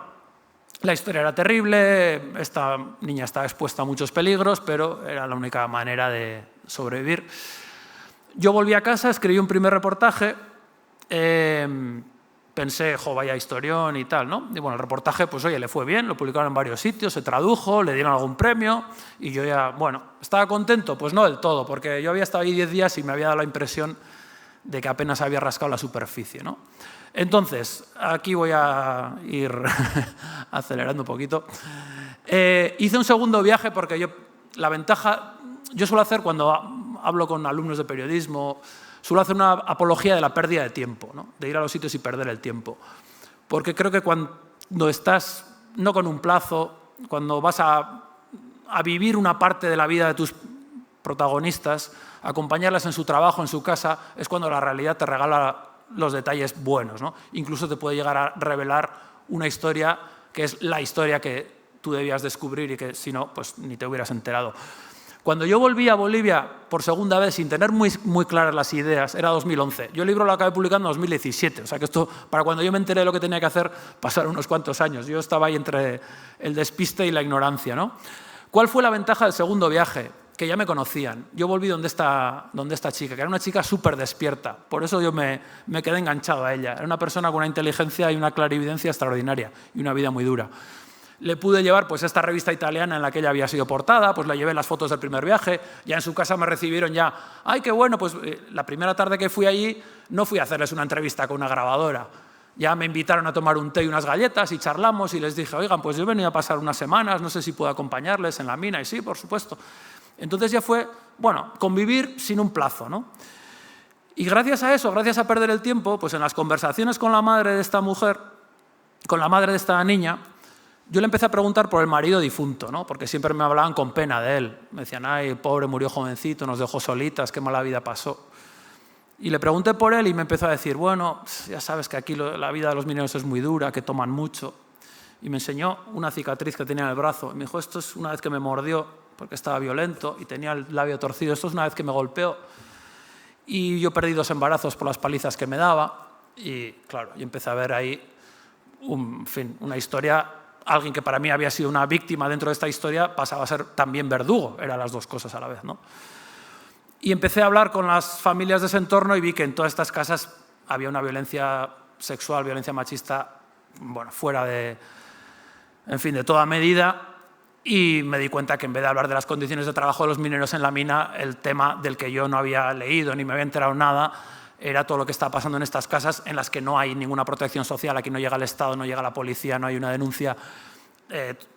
la historia era terrible, esta niña estaba expuesta a muchos peligros, pero era la única manera de sobrevivir. Yo volví a casa, escribí un primer reportaje, pensé, jo, vaya historión y tal, ¿no? Y bueno, el reportaje, pues oye, le fue bien, lo publicaron en varios sitios, se tradujo, le dieron algún premio y yo ya, bueno, ¿estaba contento? Pues no del todo, porque yo había estado ahí 10 días y me había dado la impresión de que apenas había rascado la superficie, ¿no? Entonces, aquí voy a ir acelerando un poquito. Hice un segundo viaje porque la ventaja, yo suelo hacer cuando hablo con alumnos de periodismo, suelo hacer una apología de la pérdida de tiempo, ¿no? De ir a los sitios y perder el tiempo. Porque creo que cuando estás, no con un plazo, cuando vas a vivir una parte de la vida de tus protagonistas, acompañarlas en su trabajo, en su casa, es cuando la realidad te regala los detalles buenos, ¿no? Incluso te puede llegar a revelar una historia que es la historia que tú debías descubrir y que si no, pues ni te hubieras enterado. Cuando yo volví a Bolivia por segunda vez sin tener muy claras las ideas, era 2011. Yo el libro lo acabé publicando en 2017, o sea que esto, para cuando yo me enteré de lo que tenía que hacer, pasaron unos cuantos años. Yo estaba ahí entre el despiste y la ignorancia, ¿no? ¿Cuál fue la ventaja del segundo viaje? Que ya me conocían. Yo volví donde esta chica, que era una chica súper despierta. Por eso yo me quedé enganchado a ella. Era una persona con una inteligencia y una clarividencia extraordinaria y una vida muy dura. Le pude llevar pues esta revista italiana en la que ella había sido portada, pues le llevé las fotos del primer viaje, ya en su casa me recibieron ya, ¡ay, qué bueno! Pues la primera tarde que fui allí no fui a hacerles una entrevista con una grabadora. Ya me invitaron a tomar un té y unas galletas y charlamos y les dije, oigan, pues yo he venido a pasar unas semanas, no sé si puedo acompañarles en la mina. Y sí, por supuesto. Entonces ya fue, bueno, convivir sin un plazo, ¿no? Y gracias a eso, gracias a perder el tiempo, pues en las conversaciones con la madre de esta mujer, con la madre de esta niña, yo le empecé a preguntar por el marido difunto, ¿no? Porque siempre me hablaban con pena de él. Me decían, ay, pobre, murió jovencito, nos dejó solitas, qué mala vida pasó. Y le pregunté por él y me empezó a decir, bueno, ya sabes que aquí la vida de los mineros es muy dura, que toman mucho. Y me enseñó una cicatriz que tenía en el brazo. Y me dijo, esto es una vez que me mordió, porque estaba violento y tenía el labio torcido. Esto es una vez que me golpeó. Y yo perdí 2 embarazos por las palizas que me daba. Y claro, yo empecé a ver ahí, una historia. Alguien que para mí había sido una víctima dentro de esta historia pasaba a ser también verdugo. Eran las 2 cosas a la vez, ¿no? Y empecé a hablar con las familias de ese entorno y vi que en todas estas casas había una violencia sexual, violencia machista, bueno, fuera de, en fin, de toda medida. Y me di cuenta que en vez de hablar de las condiciones de trabajo de los mineros en la mina, el tema del que yo no había leído ni me había enterado nada era todo lo que está pasando en estas casas en las que no hay ninguna protección social, aquí no llega el Estado, no llega la policía, no hay una denuncia.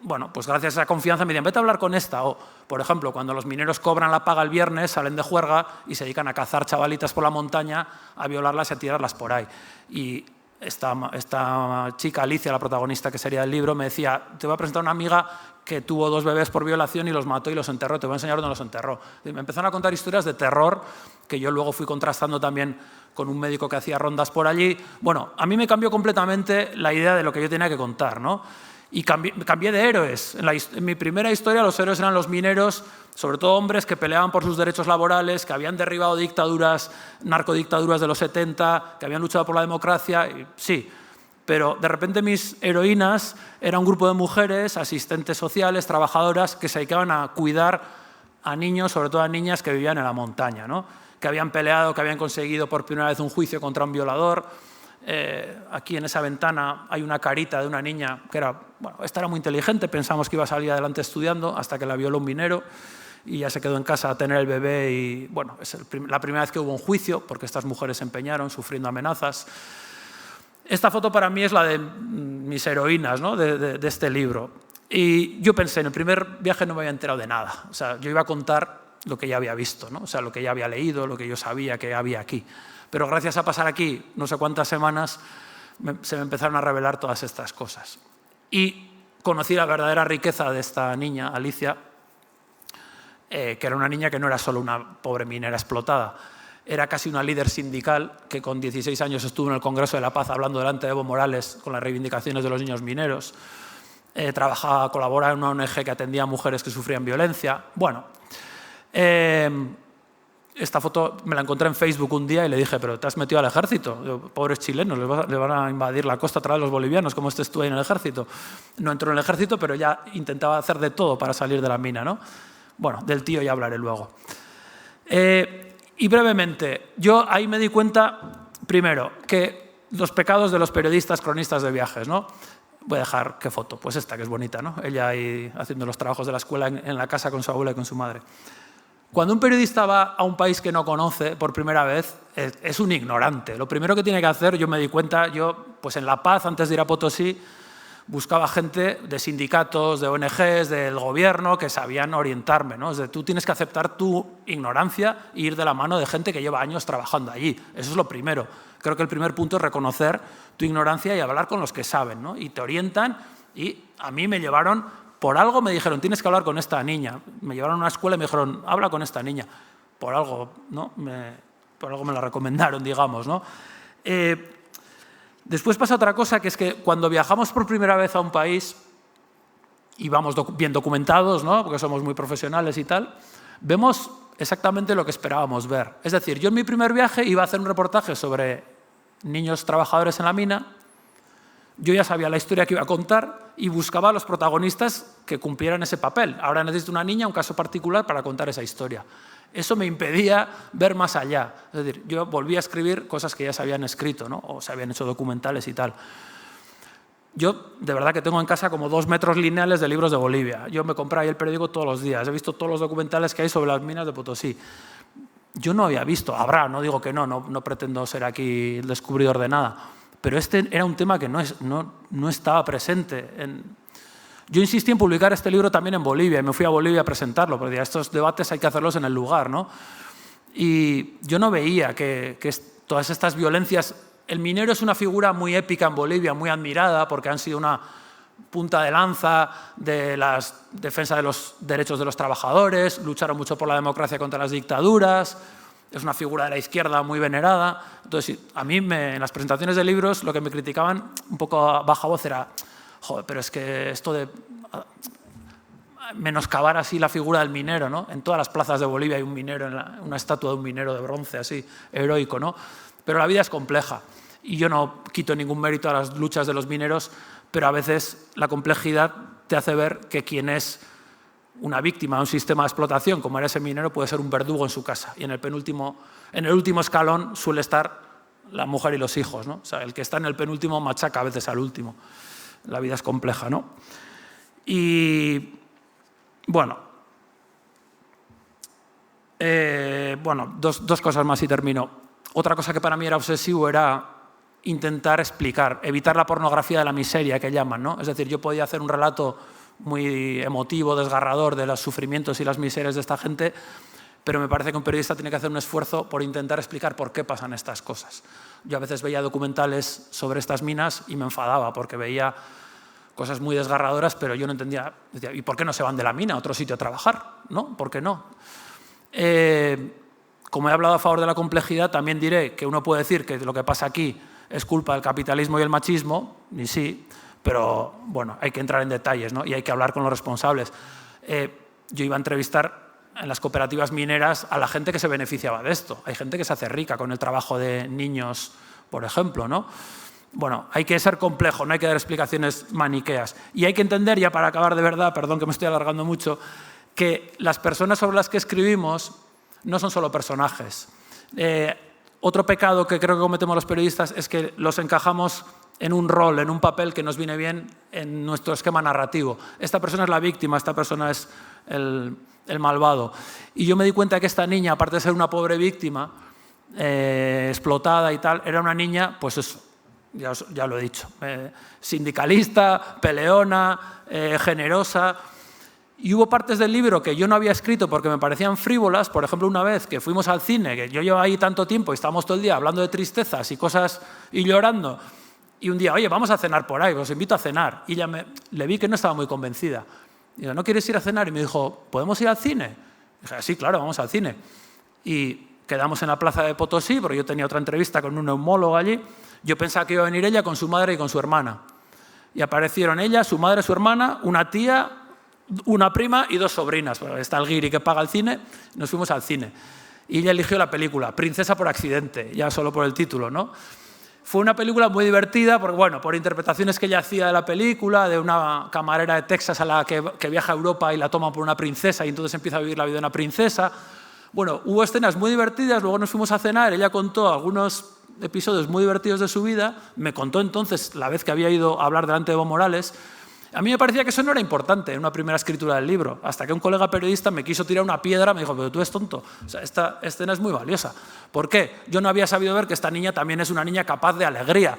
Bueno, pues gracias a esa confianza me dicen, vete a hablar con esta. O, por ejemplo, cuando los mineros cobran la paga el viernes, salen de juerga y se dedican a cazar chavalitas por la montaña, a violarlas y a tirarlas por ahí. Y esta chica, Alicia, la protagonista que sería del libro, me decía, te voy a presentar a una amiga que tuvo 2 bebés por violación y los mató y los enterró, te voy a enseñar dónde los enterró. Y me empezaron a contar historias de terror que yo luego fui contrastando también con un médico que hacía rondas por allí. Bueno, a mí me cambió completamente la idea de lo que yo tenía que contar, ¿no? Y cambié de héroes. En mi primera historia los héroes eran los mineros, sobre todo hombres que peleaban por sus derechos laborales, que habían derribado dictaduras, narcodictaduras de los 70, que habían luchado por la democracia, y, sí. Pero de repente mis heroínas eran un grupo de mujeres, asistentes sociales, trabajadoras, que se dedicaban a cuidar a niños, sobre todo a niñas que vivían en la montaña, ¿no? Que habían peleado, que habían conseguido por primera vez un juicio contra un violador. Aquí en esa ventana hay una carita de una niña que era, bueno, esta era muy inteligente, pensamos que iba a salir adelante estudiando hasta que la violó un minero y ya se quedó en casa a tener el bebé y, bueno, es la primera vez que hubo un juicio porque estas mujeres se empeñaron sufriendo amenazas. Esta foto para mí es la de mis heroínas, ¿no? de este libro. Y yo pensé, en el primer viaje no me había enterado de nada. O sea, yo iba a contar lo que ya había visto, ¿no? O sea, lo que ya había leído, lo que yo sabía que había aquí. Pero gracias a pasar aquí no sé cuántas semanas, se me empezaron a revelar todas estas cosas. Y conocí la verdadera riqueza de esta niña, Alicia, que era una niña que no era solo una pobre minera explotada, era casi una líder sindical que con 16 años estuvo en el Congreso de la Paz hablando delante de Evo Morales con las reivindicaciones de los niños mineros. Colaboraba en una ONG que atendía a mujeres que sufrían violencia. Bueno, esta foto me la encontré en Facebook un día y le dije, pero te has metido al ejército. Digo, pobres chilenos, les van a invadir la costa atrás de los bolivianos, como estés tú ahí en el ejército. No entró en el ejército, pero ya intentaba hacer de todo para salir de la mina, ¿no? Bueno, del tío ya hablaré luego. Y brevemente, yo ahí me di cuenta, primero, que los pecados de los periodistas cronistas de viajes, ¿no? Voy a dejar, ¿qué foto? Pues esta, que es bonita, ¿no? Ella ahí haciendo los trabajos de la escuela en la casa con su abuela y con su madre. Cuando un periodista va a un país que no conoce por primera vez, es un ignorante. Lo primero que tiene que hacer, yo me di cuenta, pues en La Paz, antes de ir a Potosí, buscaba gente de sindicatos, de ONGs, del gobierno, que sabían orientarme, ¿no? Es decir, tú tienes que aceptar tu ignorancia e ir de la mano de gente que lleva años trabajando allí. Eso es lo primero. Creo que el primer punto es reconocer tu ignorancia y hablar con los que saben, ¿no? Y te orientan, y a mí me llevaron, por algo me dijeron, tienes que hablar con esta niña. Me llevaron a una escuela y me dijeron, habla con esta niña. Por algo, ¿no? Por algo me la recomendaron, digamos, ¿no? Después pasa otra cosa, que es que cuando viajamos por primera vez a un país y vamos bien documentados, ¿no? Porque somos muy profesionales y tal, vemos exactamente lo que esperábamos ver. Es decir, yo en mi primer viaje iba a hacer un reportaje sobre niños trabajadores en la mina. Yo ya sabía la historia que iba a contar y buscaba a los protagonistas que cumplieran ese papel. Ahora necesito una niña, un caso particular para contar esa historia. Eso me impedía ver más allá. Es decir, yo volví a escribir cosas que ya se habían escrito, ¿no? O se habían hecho documentales y tal. Yo, de verdad, que tengo en casa como 2 metros lineales de libros de Bolivia. Yo me compraba ahí el periódico todos los días. He visto todos los documentales que hay sobre las minas de Potosí. Yo no había visto, habrá, no digo que no pretendo ser aquí el descubridor de nada, pero este era un tema que no estaba presente. Yo insistí en publicar este libro también en Bolivia y me fui a Bolivia a presentarlo, porque estos debates hay que hacerlos en el lugar, ¿no? Y yo no veía que todas estas violencias... El minero es una figura muy épica en Bolivia, muy admirada, porque han sido una punta de lanza de la defensa de los derechos de los trabajadores, lucharon mucho por la democracia contra las dictaduras, es una figura de la izquierda muy venerada. Entonces, a mí en las presentaciones de libros lo que me criticaban un poco a baja voz era, joder, pero es que esto de menoscabar así la figura del minero, ¿no? En todas las plazas de Bolivia hay un minero, una estatua de un minero de bronce así, heroico, ¿no? Pero la vida es compleja y yo no quito ningún mérito a las luchas de los mineros, pero a veces la complejidad te hace ver que quien es una víctima de un sistema de explotación, como era ese minero, puede ser un verdugo en su casa. Y en el último escalón suele estar la mujer y los hijos, ¿no? O sea, el que está en el penúltimo machaca a veces al último. La vida es compleja, ¿no? Y, bueno, dos cosas más y termino. Otra cosa que para mí era obsesivo era intentar explicar, evitar la pornografía de la miseria que llaman, ¿no? Es decir, yo podía hacer un relato muy emotivo, desgarrador de los sufrimientos y las miserias de esta gente, pero me parece que un periodista tiene que hacer un esfuerzo por intentar explicar por qué pasan estas cosas. Yo a veces veía documentales sobre estas minas y me enfadaba porque veía cosas muy desgarradoras, pero yo no entendía, decía, ¿y por qué no se van de la mina a otro sitio a trabajar? ¿No? ¿Por qué no? Como he hablado a favor de la complejidad, también diré que uno puede decir que lo que pasa aquí es culpa del capitalismo y el machismo, y sí, pero bueno, hay que entrar en detalles, ¿no? Y hay que hablar con los responsables. Yo iba a entrevistar en las cooperativas mineras a la gente que se beneficiaba de esto. Hay gente que se hace rica con el trabajo de niños, por ejemplo, ¿no? Bueno, hay que ser complejo, no hay que dar explicaciones maniqueas. Y hay que entender, ya para acabar de verdad, perdón que me estoy alargando mucho, que las personas sobre las que escribimos no son solo personajes. Otro pecado que creo que cometemos los periodistas es que los encajamos en un rol, en un papel que nos viene bien en nuestro esquema narrativo. Esta persona es la víctima, esta persona es el malvado. Y yo me di cuenta que esta niña, aparte de ser una pobre víctima, explotada y tal, era una niña, pues eso, ya lo he dicho, sindicalista, peleona, generosa. Y hubo partes del libro que yo no había escrito porque me parecían frívolas. Por ejemplo, una vez que fuimos al cine, que yo llevo ahí tanto tiempo y estábamos todo el día hablando de tristezas y cosas y llorando, y un día, oye, vamos a cenar por ahí, os invito a cenar. Y ella le vi que no estaba muy convencida. Y yo, ¿no quieres ir a cenar? Y me dijo, ¿podemos ir al cine? Y dije, sí, claro, vamos al cine. Y quedamos en la plaza de Potosí, porque yo tenía otra entrevista con un neumólogo allí. Yo pensaba que iba a venir ella con su madre y con su hermana. Y aparecieron ella, su madre, su hermana, una tía, una prima y 2 sobrinas. Bueno, está el guiri que paga el cine, nos fuimos al cine. Y ella eligió la película, Princesa por accidente, ya solo por el título, ¿no? Fue una película muy divertida, porque, bueno, por interpretaciones que ella hacía de la película, de una camarera de Texas a la que viaja a Europa y la toma por una princesa y entonces empieza a vivir la vida de una princesa. Bueno, hubo escenas muy divertidas, luego nos fuimos a cenar, ella contó algunos episodios muy divertidos de su vida, me contó entonces, la vez que había ido a hablar delante de Evo Morales, a mí me parecía que eso no era importante en una primera escritura del libro, hasta que un colega periodista me quiso tirar una piedra, me dijo, pero tú eres tonto, o sea, esta escena es muy valiosa. ¿Por qué? Yo no había sabido ver que esta niña también es una niña capaz de alegría,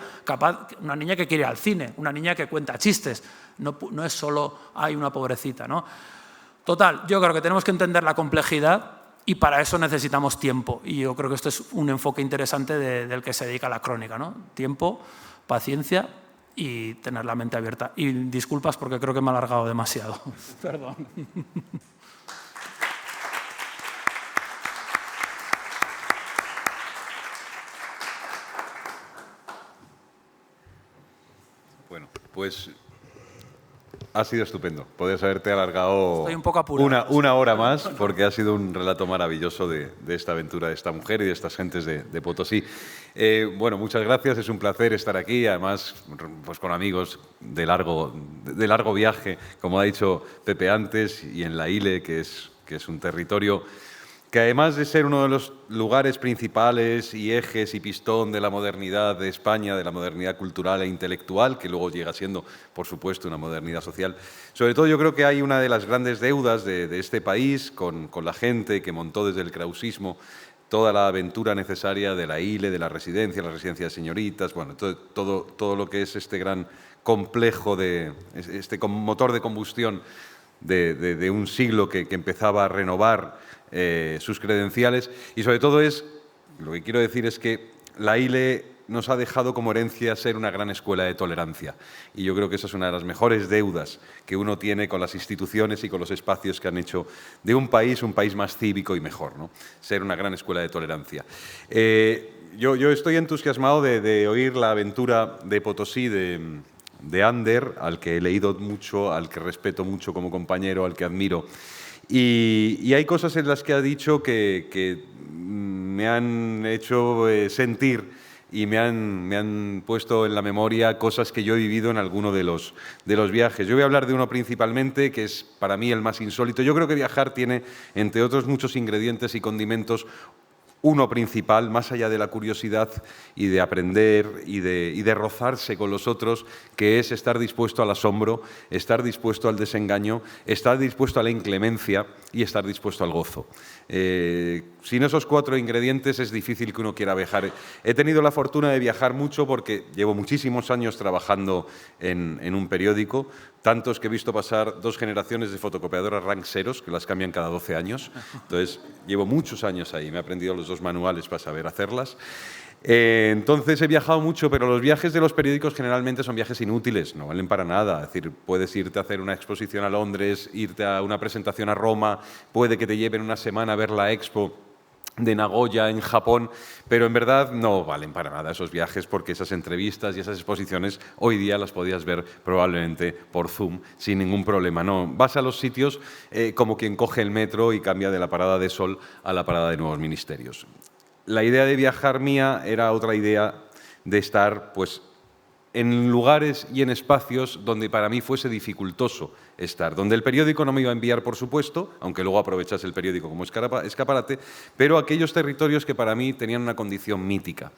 una niña que quiere ir al cine, una niña que cuenta chistes, no es solo hay una pobrecita, ¿no? Total, yo creo que tenemos que entender la complejidad y para eso necesitamos tiempo. Y yo creo que esto es un enfoque interesante del que se dedica la crónica, ¿no? Tiempo, paciencia y tener la mente abierta. Y disculpas porque creo que me he alargado demasiado. Perdón. Bueno, pues ha sido estupendo. Podrías haberte alargado Estoy un poco apurado, una hora más, porque ha sido un relato maravilloso de esta aventura de esta mujer y de estas gentes de Potosí. Bueno, muchas gracias. Es un placer estar aquí, además pues con amigos de largo viaje, como ha dicho Pepe antes, y en la ILE, que es un territorio que además de ser uno de los lugares principales y ejes y pistón de la modernidad de España, de la modernidad cultural e intelectual, que luego llega siendo, por supuesto, una modernidad social, sobre todo yo creo que hay una de las grandes deudas de este país con la gente que montó desde el krausismo toda la aventura necesaria de la ILE, de la residencia de señoritas, bueno, todo lo que es este gran complejo, este motor de combustión de un siglo que empezaba a renovar sus credenciales, y sobre todo lo que quiero decir es que la ILE nos ha dejado como herencia ser una gran escuela de tolerancia, y yo creo que esa es una de las mejores deudas que uno tiene con las instituciones y con los espacios que han hecho de un país más cívico y mejor, ¿no? Ser una gran escuela de tolerancia. Yo estoy entusiasmado de oír la aventura de Potosí de Ander, al que he leído mucho, al que respeto mucho como compañero, al que admiro. Y hay cosas en las que ha dicho que me han hecho sentir y me han puesto en la memoria cosas que yo he vivido en alguno de los viajes. Yo voy a hablar de uno principalmente, que es para mí el más insólito. Yo creo que viajar tiene, entre otros muchos ingredientes y condimentos, uno principal, más allá de la curiosidad y de aprender y de rozarse con los otros, que es estar dispuesto al asombro, estar dispuesto al desengaño, estar dispuesto a la inclemencia y estar dispuesto al gozo. Sin esos 4 ingredientes es difícil que uno quiera viajar. He tenido la fortuna de viajar mucho porque llevo muchísimos años trabajando en un periódico, tantos que he visto pasar 2 generaciones de fotocopiadoras Ranxeros, que las cambian cada 12 años. Entonces, llevo muchos años ahí, me he aprendido los 2 manuales para saber hacerlas. Entonces he viajado mucho, pero los viajes de los periódicos generalmente son viajes inútiles, no valen para nada. Es decir, puedes irte a hacer una exposición a Londres, irte a una presentación a Roma, puede que te lleven una semana a ver la Expo de Nagoya en Japón, pero en verdad no valen para nada esos viajes, porque esas entrevistas y esas exposiciones hoy día las podías ver probablemente por Zoom sin ningún problema. No, vas a los sitios como quien coge el metro y cambia de la parada de Sol a la parada de Nuevos Ministerios. La idea de viajar mía era otra idea de estar pues, en lugares y en espacios donde para mí fuese dificultoso estar, donde el periódico no me iba a enviar, por supuesto, aunque luego aprovechase el periódico como escaparate, pero aquellos territorios que para mí tenían una condición mítica.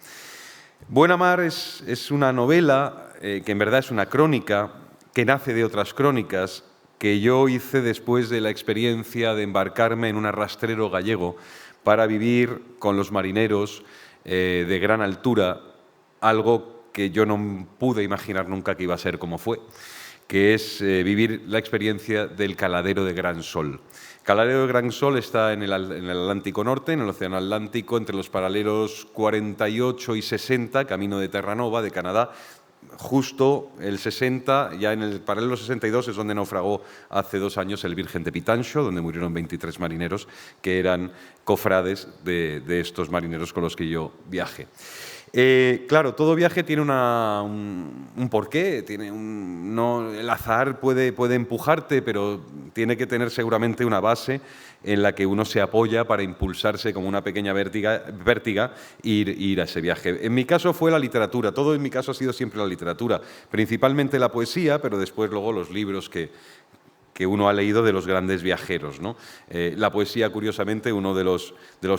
Buena Mar es una novela que en verdad es una crónica que nace de otras crónicas que yo hice después de la experiencia de embarcarme en un arrastrero gallego para vivir con los marineros de gran altura, algo que yo no pude imaginar nunca que iba a ser como fue, que es vivir la experiencia del caladero de Gran Sol. El caladero de Gran Sol está en el Atlántico Norte, en el Océano Atlántico, entre los paralelos 48 y 60, camino de Terranova, de Canadá. Justo el 60, ya en el paralelo 62 es donde naufragó hace 2 años el Virgen de Pitancho, donde murieron 23 marineros que eran cofrades de estos marineros con los que yo viajé. Claro, todo viaje tiene un porqué, el azar puede empujarte, pero tiene que tener seguramente una base en la que uno se apoya para impulsarse como una pequeña vértiga e ir a ese viaje. En mi caso fue la literatura, todo en mi caso ha sido siempre la literatura, principalmente la poesía, pero después luego los libros que que uno ha leído de los grandes viajeros, ¿no? La poesía, curiosamente, uno de los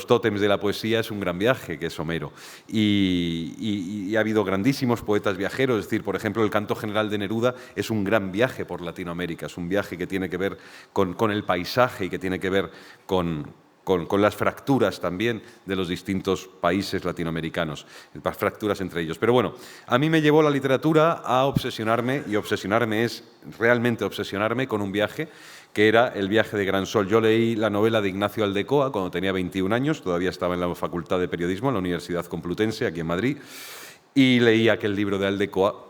tótems de la poesía es un gran viaje, que es Homero. Y ha habido grandísimos poetas viajeros, es decir, por ejemplo, el Canto General de Neruda es un gran viaje por Latinoamérica, es un viaje que tiene que ver con el paisaje y que tiene que ver con las fracturas también de los distintos países latinoamericanos, las fracturas entre ellos. Pero bueno, a mí me llevó la literatura a obsesionarme, y obsesionarme es realmente obsesionarme con un viaje, que era el viaje de Gran Sol. Yo leí la novela de Ignacio Aldecoa cuando tenía 21 años, todavía estaba en la Facultad de Periodismo en la Universidad Complutense, aquí en Madrid, y leí aquel libro de Aldecoa.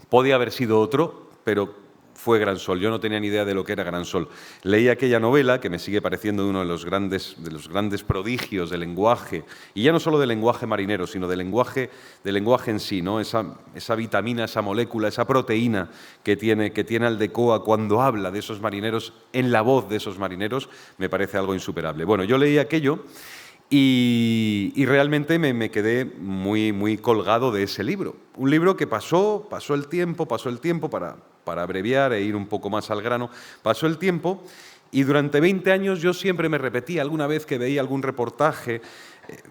Podía haber sido otro, pero fue Gran Sol. Yo no tenía ni idea de lo que era Gran Sol. Leí aquella novela, que me sigue pareciendo uno de los grandes prodigios del lenguaje, y ya no solo del lenguaje marinero, sino del lenguaje en sí, ¿no? Esa vitamina, esa molécula, esa proteína que tiene Aldecoa cuando habla de esos marineros, en la voz de esos marineros, me parece algo insuperable. Bueno, yo leí aquello y realmente me quedé muy colgado de ese libro. Un libro que pasó el tiempo para abreviar e ir un poco más al grano, pasó el tiempo y durante 20 años yo siempre me repetía, alguna vez que veía algún reportaje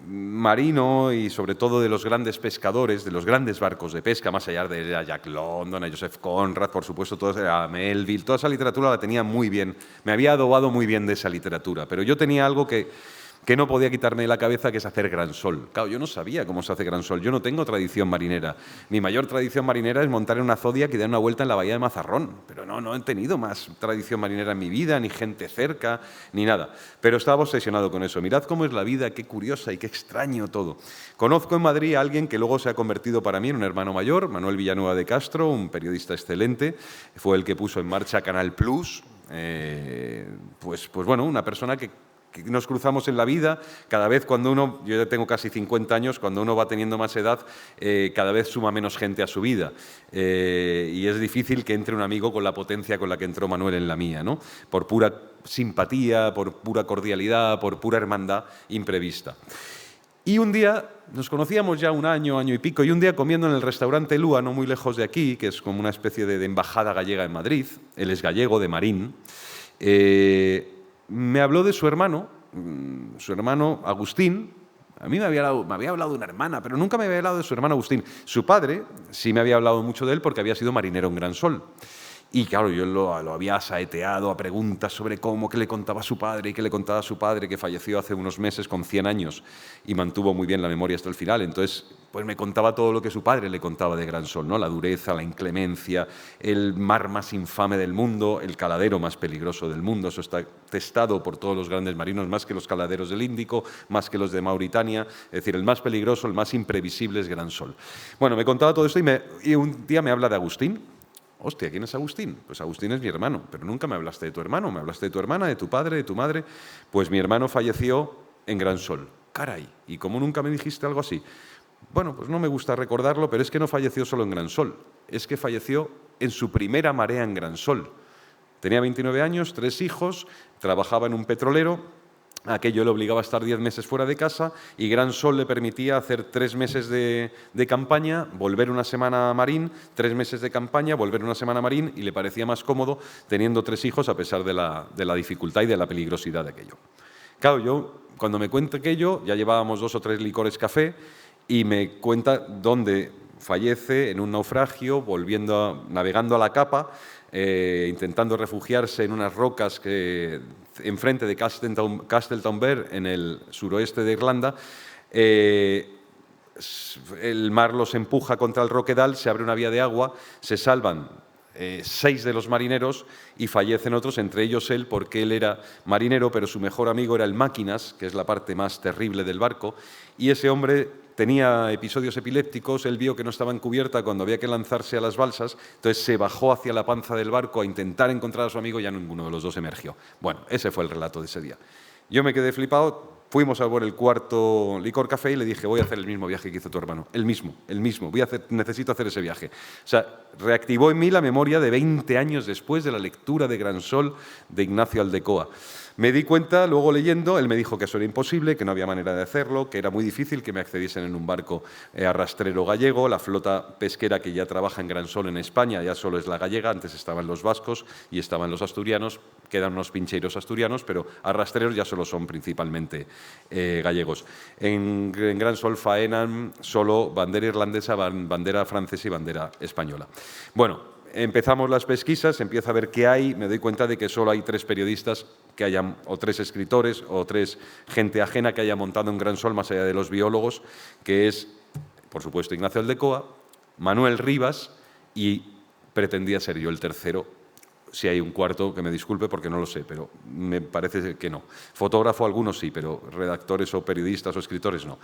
marino y sobre todo de los grandes pescadores, de los grandes barcos de pesca, más allá de a Jack London, a Joseph Conrad, por supuesto, a Melville, toda esa literatura la tenía muy bien, me había adobado muy bien de esa literatura, pero yo tenía algo que no podía quitarme de la cabeza, que es hacer Gran Sol. Claro, yo no sabía cómo se hace Gran Sol, yo no tengo tradición marinera. Mi mayor tradición marinera es montar en una Zodiac y dar una vuelta en la bahía de Mazarrón, pero no he tenido más tradición marinera en mi vida, ni gente cerca, ni nada. Pero estaba obsesionado con eso. Mirad cómo es la vida, qué curiosa y qué extraño todo. Conozco en Madrid a alguien que luego se ha convertido para mí en un hermano mayor, Manuel Villanueva de Castro, un periodista excelente, fue el que puso en marcha Canal Plus, pues bueno, una persona que nos cruzamos en la vida, cada vez cuando uno, yo ya tengo casi 50 años, cuando uno va teniendo más edad, cada vez suma menos gente a su vida. Y es difícil que entre un amigo con la potencia con la que entró Manuel en la mía, ¿no? Por pura simpatía, por pura cordialidad, por pura hermandad imprevista. Y un día, nos conocíamos ya un año y pico, y un día comiendo en el restaurante Lua, no muy lejos de aquí, que es como una especie de embajada gallega en Madrid, él es gallego, de Marín, me habló de su hermano Agustín. A mí me había hablado de una hermana, pero nunca me había hablado de su hermano Agustín. Su padre sí me había hablado mucho de él porque había sido marinero en Gran Sol. Y claro, yo lo había saeteado a preguntas sobre qué le contaba a su padre y qué le contaba a su padre, que falleció hace unos meses con 100 años y mantuvo muy bien la memoria hasta el final. Entonces, pues me contaba todo lo que su padre le contaba de Gran Sol, ¿no? La dureza, la inclemencia, el mar más infame del mundo, el caladero más peligroso del mundo. Eso está testado por todos los grandes marinos, más que los caladeros del Índico, más que los de Mauritania. Es decir, el más peligroso, el más imprevisible es Gran Sol. Bueno, me contaba todo esto y un día me habla de Agustín. Hostia, ¿quién es Agustín? Pues Agustín es mi hermano, pero nunca me hablaste de tu hermano, me hablaste de tu hermana, de tu padre, de tu madre. Pues mi hermano falleció en Gran Sol. Caray, ¿y cómo nunca me dijiste algo así? Bueno, pues no me gusta recordarlo, pero es que no falleció solo en Gran Sol, es que falleció en su primera marea en Gran Sol. Tenía 29 años, 3 hijos, trabajaba en un petrolero. Aquello le obligaba a estar 10 meses fuera de casa y Gran Sol le permitía hacer 3 meses de campaña, volver una semana a Marín, 3 meses de campaña, volver una semana a Marín, y le parecía más cómodo teniendo 3 hijos a pesar de la dificultad y de la peligrosidad de aquello. Claro, yo cuando me cuenta aquello, ya llevábamos 2 o 3 licores café y me cuenta dónde fallece en un naufragio, navegando a la capa, intentando refugiarse en unas rocas que enfrente de Castletownbere, en el suroeste de Irlanda. El mar los empuja contra el roquedal, se abre una vía de agua, se salvan 6 de los marineros y fallecen otros, entre ellos él, porque él era marinero, pero su mejor amigo era el máquinas, que es la parte más terrible del barco, y ese hombre tenía episodios epilépticos, él vio que no estaba en cubierta cuando había que lanzarse a las balsas, entonces se bajó hacia la panza del barco a intentar encontrar a su amigo y ya ninguno de los dos emergió. Bueno, ese fue el relato de ese día. Yo me quedé flipado, fuimos a por el 4.º licor café y le dije, voy a hacer el mismo viaje que hizo tu hermano, el mismo, necesito hacer ese viaje. O sea, reactivó en mí la memoria de 20 años después de la lectura de Gran Sol de Ignacio Aldecoa. Me di cuenta, luego leyendo, él me dijo que eso era imposible, que no había manera de hacerlo, que era muy difícil que me accediesen en un barco arrastrero gallego. La flota pesquera que ya trabaja en Gran Sol en España ya solo es la gallega, antes estaban los vascos y estaban los asturianos, quedan unos pincheiros asturianos, pero arrastreros ya solo son principalmente gallegos. En Gran Sol faenan solo bandera irlandesa, bandera francesa y bandera española. Bueno, empezamos las pesquisas, empiezo a ver qué hay, me doy cuenta de que solo hay 3 periodistas que hayan, o 3 escritores, o 3 gente ajena que haya montado en Gran Sol, más allá de los biólogos, que es, por supuesto, Ignacio Aldecoa, Manuel Rivas, y pretendía ser yo el tercero. Si hay un cuarto, que me disculpe porque no lo sé, pero me parece que no. Fotógrafo algunos sí, pero redactores o periodistas o escritores no.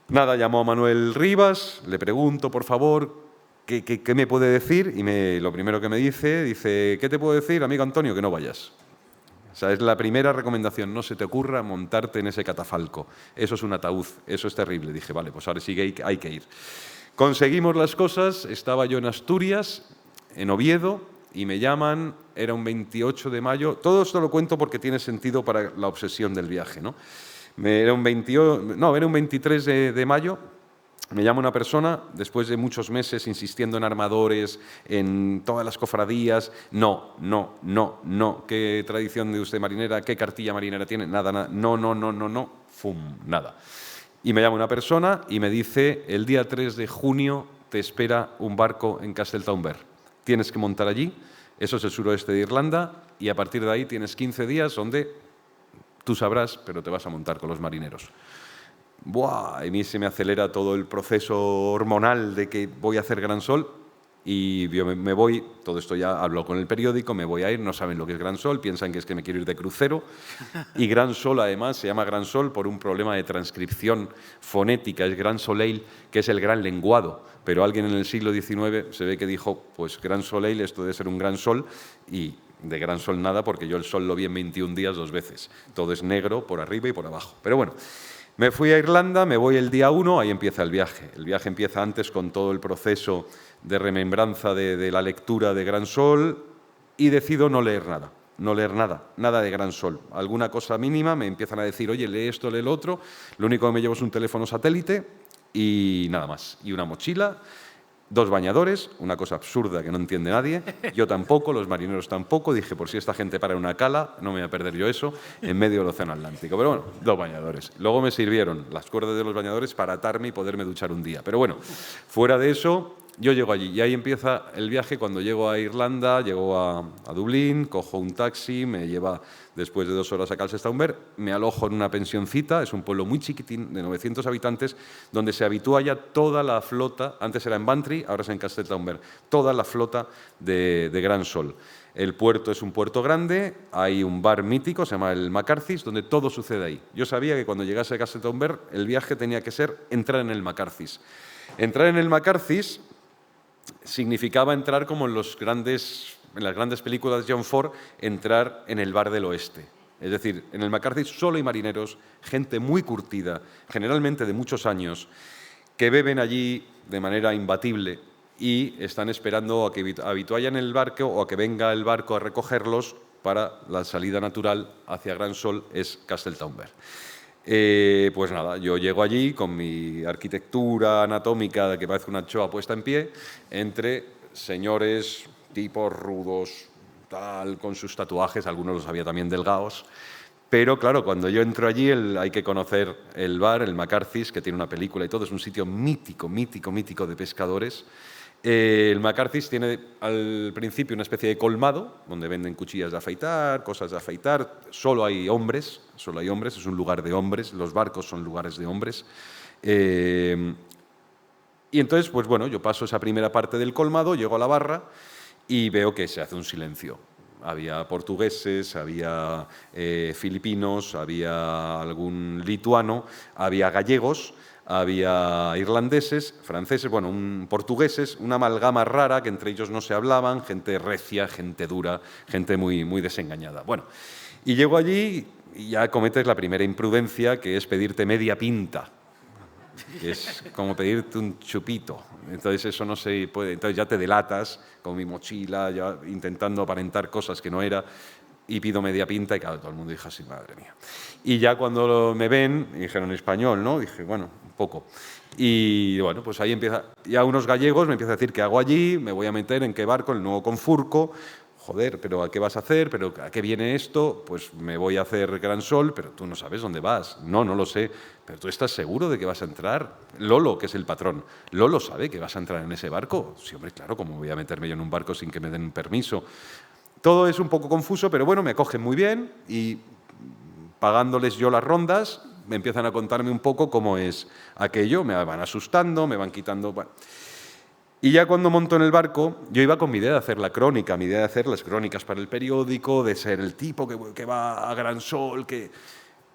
Nada, llamó a Manuel Rivas, le pregunto, por favor, ¿qué me puede decir? Y lo primero que me dice, ¿qué te puedo decir, amigo Antonio? Que no vayas. O sea, es la primera recomendación, no se te ocurra montarte en ese catafalco. Eso es un ataúd, eso es terrible. Dije, vale, pues ahora sí que hay que ir. Conseguimos las cosas, estaba yo en Asturias, en Oviedo, y me llaman, era un 28 de mayo. Todo esto lo cuento porque tiene sentido para la obsesión del viaje, ¿no? Era un 23 de mayo. Me llama una persona, después de muchos meses insistiendo en armadores, en todas las cofradías, no, ¿qué tradición de usted marinera, qué cartilla marinera tiene? Nada, no, fum, nada. Y me llama una persona y me dice, el día 3 de junio te espera un barco en Castletownbere, tienes que montar allí, eso es el suroeste de Irlanda, y a partir de ahí tienes 15 días donde tú sabrás, pero te vas a montar con los marineros. ¡Buah! A mí se me acelera todo el proceso hormonal de que voy a hacer Gran Sol y yo me voy, todo esto ya hablo con el periódico, me voy a ir, no saben lo que es Gran Sol, piensan que es que me quiero ir de crucero y Gran Sol además se llama Gran Sol por un problema de transcripción fonética, es Gran Soleil, que es el gran lenguado, pero alguien en el siglo XIX se ve que dijo, pues Gran Soleil, esto debe ser un gran sol y de Gran Sol nada porque yo el sol lo vi en 21 días 2 veces, todo es negro por arriba y por abajo, pero bueno. Me fui a Irlanda, me voy el día 1, ahí empieza el viaje. El viaje empieza antes con todo el proceso de remembranza de la lectura de Gran Sol y decido no leer nada de Gran Sol. Alguna cosa mínima, me empiezan a decir, oye, lee esto, lee lo otro. Lo único que me llevo es un teléfono satélite y nada más. Y una mochila, 2 bañadores, una cosa absurda que no entiende nadie, yo tampoco, los marineros tampoco, dije, por si esta gente para una cala, no me voy a perder yo eso, en medio del océano Atlántico. Pero bueno, 2 bañadores. Luego me sirvieron las cuerdas de los bañadores para atarme y poderme duchar un día. Pero bueno, fuera de eso, yo llego allí y ahí empieza el viaje. Cuando llego a Irlanda, llego a Dublín, cojo un taxi, me lleva después de 2 horas a Castletownbere, me alojo en una pensioncita, es un pueblo muy chiquitín, de 900 habitantes, donde se habitúa ya toda la flota, antes era en Bantry, ahora es en Castletownbere, toda la flota de Gran Sol. El puerto es un puerto grande, hay un bar mítico, se llama el McCarthy's, donde todo sucede ahí. Yo sabía que cuando llegase a Castletownbere, el viaje tenía que ser entrar en el McCarthy's. Entrar en el McCarthy's significaba entrar como en las grandes películas de John Ford, entrar en el bar del oeste. Es decir, en el McCarthy's solo hay marineros, gente muy curtida, generalmente de muchos años, que beben allí de manera imbatible y están esperando a que habituallen el barco o a que venga el barco a recogerlos para la salida natural hacia Gran Sol, es Castletownbere. Pues nada, yo llego allí con mi arquitectura anatómica que parece una anchoa puesta en pie, entre señores, tipos rudos, tal, con sus tatuajes, algunos los había también delgados, pero claro, cuando yo entro allí hay que conocer el bar, el McCarthy's, que tiene una película y todo, es un sitio mítico de pescadores. El McCarthy's tiene al principio una especie de colmado donde venden cuchillas de afeitar, cosas de afeitar. Solo hay hombres, es un lugar de hombres, los barcos son lugares de hombres. Y entonces, pues bueno, yo paso esa primera parte del colmado, llego a la barra y veo que se hace un silencio. Había portugueses, había filipinos, había algún lituano, había gallegos, había irlandeses, franceses, bueno, portugueses, una amalgama rara que entre ellos no se hablaban, gente recia, gente dura, gente muy, muy desengañada. Bueno, y llego allí y ya cometes la primera imprudencia, que es pedirte media pinta, que es como pedirte un chupito. Entonces eso no se puede, entonces ya te delatas con mi mochila, ya intentando aparentar cosas que no era. y pido media pinta y claro, todo el mundo dijo así, madre mía. Y ya cuando me ven, dijeron en español, ¿no? Dije, bueno, un poco. Y bueno, pues ahí empieza, ya unos gallegos me empiezan a decir qué hago allí, me voy a meter en qué barco, el nuevo Confurco. Joder, pero ¿a qué vas a hacer? ¿Pero a qué viene esto? Pues me voy a hacer Gran Sol, pero tú no sabes dónde vas. No, no lo sé. Pero tú estás seguro de que vas a entrar. Lolo, que es el patrón, ¿Lolo sabe que vas a entrar en ese barco? Sí, hombre, claro, ¿cómo voy a meterme yo en un barco sin que me den permiso? Todo es un poco confuso, pero bueno, me acogen muy bien y pagándoles yo las rondas, me empiezan a contarme un poco cómo es aquello, me van asustando, me van quitando... Bueno. Y ya cuando monto en el barco, yo iba con mi idea de hacer la crónica, mi idea de hacer las crónicas para el periódico, de ser el tipo que va a Gran Sol,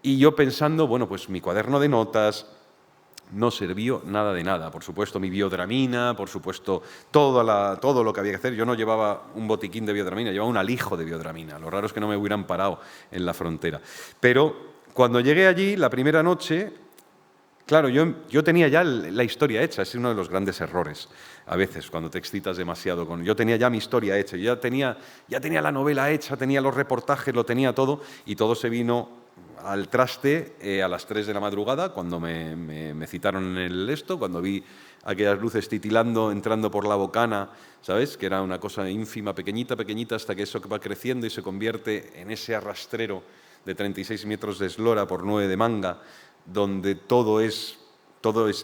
Y yo pensando, bueno, pues mi cuaderno de notas no sirvió nada de nada. Por supuesto, mi biodramina, por supuesto, todo lo que había que hacer. Yo no llevaba un botiquín de biodramina, llevaba un alijo de biodramina. Lo raro es que no me hubieran parado en la frontera. Pero cuando llegué allí, la primera noche... Claro, yo tenía ya la historia hecha, es uno de los grandes errores a veces cuando te excitas demasiado. Yo tenía ya mi historia hecha, ya tenía la novela hecha, tenía los reportajes, lo tenía todo y todo se vino al traste a las 3 de la madrugada cuando me citaron en el cuando vi aquellas luces titilando, entrando por la bocana, ¿sabes? Que era una cosa ínfima, pequeñita, pequeñita, hasta que eso va creciendo y se convierte en ese arrastrero de 36 metros de eslora por 9 de manga, donde todo es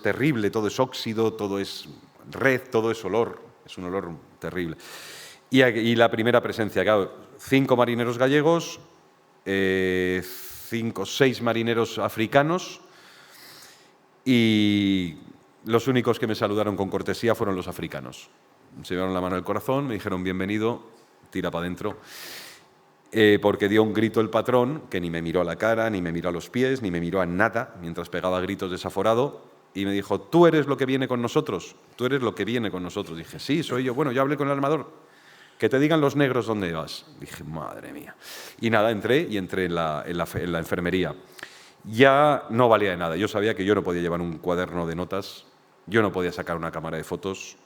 terrible, todo es óxido, todo es red, todo es olor, es un olor terrible. Y la primera presencia, claro, 5 marineros gallegos, 6 marineros africanos y los únicos que me saludaron con cortesía fueron los africanos. Se llevaron la mano al corazón, me dijeron bienvenido, tira para adentro. Porque dio un grito el patrón, que ni me miró a la cara, ni me miró a los pies, ni me miró a nada, mientras pegaba gritos desaforado, y me dijo, tú eres lo que viene con nosotros, tú eres lo que viene con nosotros. Dije, sí, soy yo. Bueno, yo hablé con el armador, que te digan los negros dónde vas. Dije, madre mía. Y nada, entré en la enfermería. Ya no valía de nada, yo sabía que yo no podía llevar un cuaderno de notas, yo no podía sacar una cámara de fotos,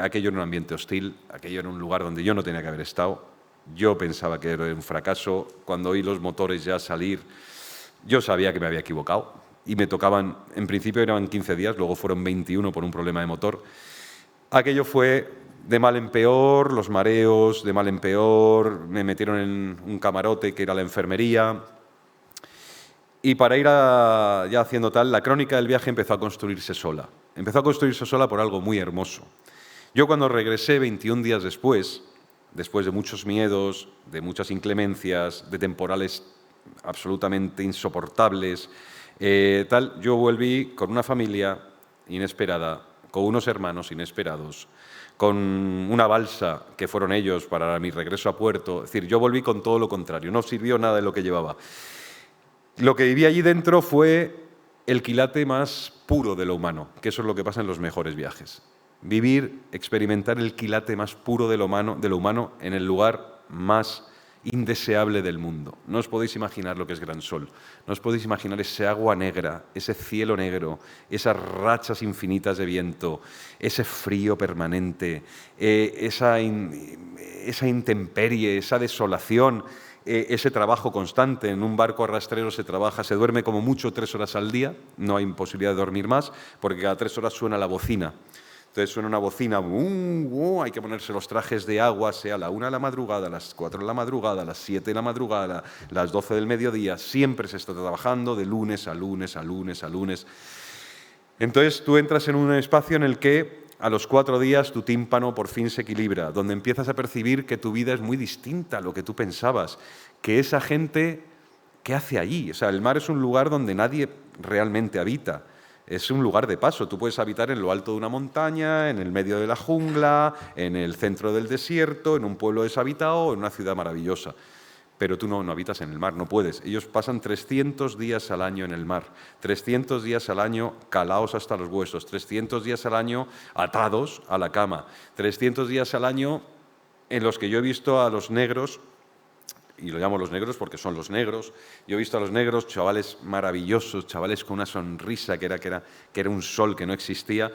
aquello era un ambiente hostil, aquello era un lugar donde yo no tenía que haber estado. Yo pensaba que era un fracaso. Cuando oí los motores ya salir, yo sabía que me había equivocado. Y me tocaban, en principio eran 15 días, luego fueron 21 por un problema de motor. Aquello fue de mal en peor, los mareos, de mal en peor, me metieron en un camarote que era la enfermería. Y para ir ya haciendo tal, la crónica del viaje empezó a construirse sola. Empezó a construirse sola por algo muy hermoso. Yo cuando regresé 21 días después de muchos miedos, de muchas inclemencias, de temporales absolutamente insoportables, yo volví con una familia inesperada, con unos hermanos inesperados, con una balsa que fueron ellos para mi regreso a puerto. Es decir, yo volví con todo lo contrario, no sirvió nada de lo que llevaba. Lo que viví allí dentro fue el quilate más puro de lo humano, que eso es lo que pasa en los mejores viajes. Vivir, experimentar el quilate más puro de lo humano en el lugar más indeseable del mundo. No os podéis imaginar lo que es Gran Sol. No os podéis imaginar ese agua negra, ese cielo negro, esas rachas infinitas de viento, ese frío permanente, esa intemperie, esa desolación, ese trabajo constante. En un barco arrastrero se duerme como mucho 3 horas al día, no hay posibilidad de dormir más, porque cada 3 horas suena la bocina. Entonces suena una bocina, hay que ponerse los trajes de agua, sea a la 1 de la madrugada, a las 4 de la madrugada, a las 7 de la madrugada, a las 12 del mediodía, siempre se está trabajando de lunes a lunes, a lunes, a lunes. Entonces tú entras en un espacio en el que a los 4 días tu tímpano por fin se equilibra, donde empiezas a percibir que tu vida es muy distinta a lo que tú pensabas, que esa gente, ¿qué hace allí? O sea, el mar es un lugar donde nadie realmente habita. Es un lugar de paso. Tú puedes habitar en lo alto de una montaña, en el medio de la jungla, en el centro del desierto, en un pueblo deshabitado o en una ciudad maravillosa. Pero tú no habitas en el mar, no puedes. Ellos pasan 300 días al año en el mar, 300 días al año calaos hasta los huesos, 300 días al año atados a la cama, 300 días al año en los que yo he visto a los negros, y lo llamo los negros porque son los negros. Yo he visto a los negros, chavales maravillosos, chavales con una sonrisa que era un sol que no existía,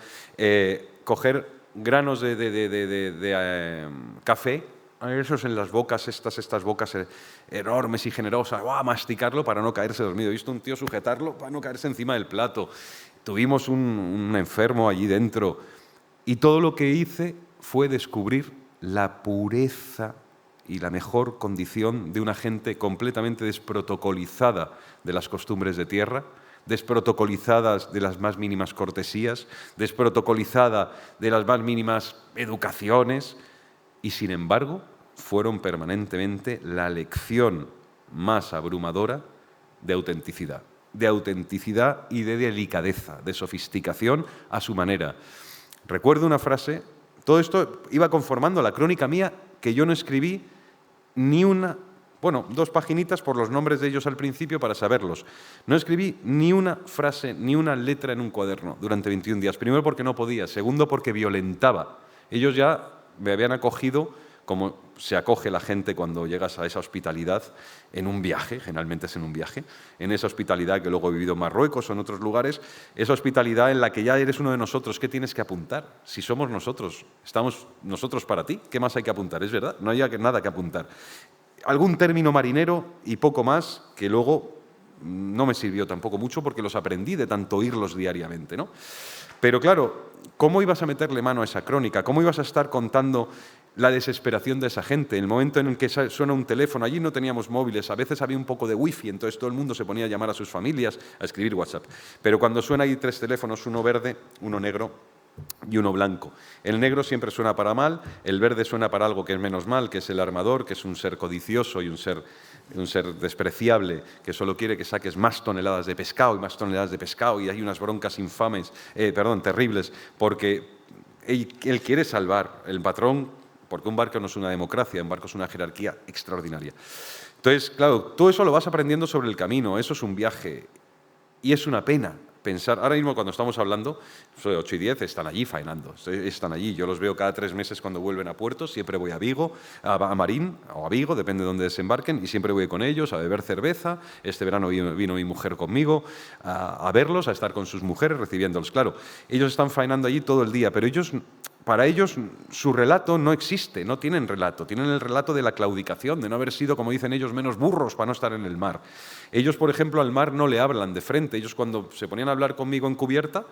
coger granos de café esos en las bocas, estas bocas enormes y generosas, ¡guau!, masticarlo para no caerse dormido. He visto un tío sujetarlo para no caerse encima del plato. Tuvimos un enfermo allí dentro y todo lo que hice fue descubrir la pureza y la mejor condición de una gente completamente desprotocolizada de las costumbres de tierra, desprotocolizadas de las más mínimas cortesías, desprotocolizada de las más mínimas educaciones, y sin embargo fueron permanentemente la lección más abrumadora de autenticidad y de delicadeza, de sofisticación a su manera. Recuerdo una frase, todo esto iba conformando la crónica mía, que yo no escribí ni una, bueno, 2 paginitas por los nombres de ellos al principio para saberlos. No escribí ni una frase, ni una letra en un cuaderno durante 21 días. Primero porque no podía, segundo porque violentaba. Ellos ya me habían acogido como se acoge la gente cuando llegas a esa hospitalidad en un viaje, generalmente es en un viaje, en esa hospitalidad que luego he vivido en Marruecos o en otros lugares, esa hospitalidad en la que ya eres uno de nosotros. ¿Qué tienes que apuntar? Si somos nosotros, estamos nosotros para ti, ¿qué más hay que apuntar? Es verdad, no hay nada que apuntar. Algún término marinero y poco más que luego no me sirvió tampoco mucho porque los aprendí de tanto oírlos diariamente, ¿no? Pero claro, ¿cómo ibas a meterle mano a esa crónica? ¿Cómo ibas a estar contando la desesperación de esa gente? En el momento en el que suena un teléfono, allí no teníamos móviles, a veces había un poco de wifi, entonces todo el mundo se ponía a llamar a sus familias, a escribir WhatsApp. Pero cuando suena ahí 3 teléfonos, uno verde, uno negro y uno blanco. El negro siempre suena para mal, el verde suena para algo que es menos mal, que es el armador, que es un ser codicioso y un ser despreciable, que solo quiere que saques más toneladas de pescado y más toneladas de pescado, y hay unas broncas terribles, porque él quiere salvar el patrón, porque un barco no es una democracia, un barco es una jerarquía extraordinaria. Entonces, claro, todo eso lo vas aprendiendo sobre el camino, eso es un viaje, y es una pena pensar. Ahora mismo cuando estamos hablando, soy 8 y 10, están allí faenando, están allí. Yo los veo cada 3 meses cuando vuelven a puerto, siempre voy a Vigo, a Marín o a Vigo, depende de dónde desembarquen, y siempre voy con ellos a beber cerveza. Este verano vino mi mujer conmigo a verlos, a estar con sus mujeres, recibiéndolos. Claro, ellos están faenando allí todo el día, pero para ellos su relato no existe, no tienen relato, tienen el relato de la claudicación, de no haber sido, como dicen ellos, menos burros para no estar en el mar. Ellos, por ejemplo, al mar no le hablan de frente. Ellos cuando se ponían a hablar conmigo en cubierta,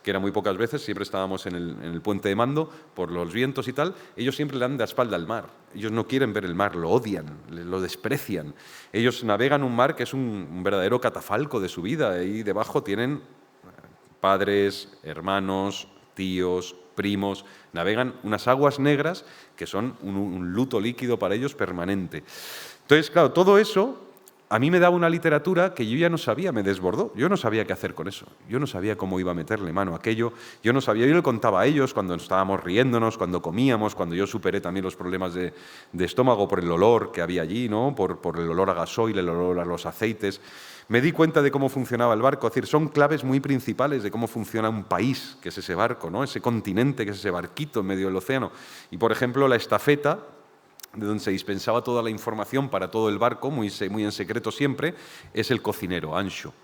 que era muy pocas veces, siempre estábamos en el puente de mando por los vientos y tal, ellos siempre le dan de espalda al mar. Ellos no quieren ver el mar, lo odian, lo desprecian. Ellos navegan un mar que es un verdadero catafalco de su vida. Ahí debajo tienen padres, hermanos, tíos, primos, navegan unas aguas negras que son un luto líquido para ellos permanente. Entonces, claro, todo eso a mí me daba una literatura que yo ya no sabía, me desbordó. Yo no sabía qué hacer con eso. Yo no sabía cómo iba a meterle mano a aquello. Yo no sabía, yo le contaba a ellos cuando estábamos riéndonos, cuando comíamos, cuando yo superé también los problemas de estómago por el olor que había allí, ¿no? Por el olor a gasoil, el olor a los aceites. Me di cuenta de cómo funcionaba el barco. Es decir, son claves muy principales de cómo funciona un país, que es ese barco, ¿no? Ese continente, que es ese barquito en medio del océano. Y, por ejemplo, la estafeta, de donde se dispensaba toda la información para todo el barco, muy en secreto siempre, es el cocinero, Anxo.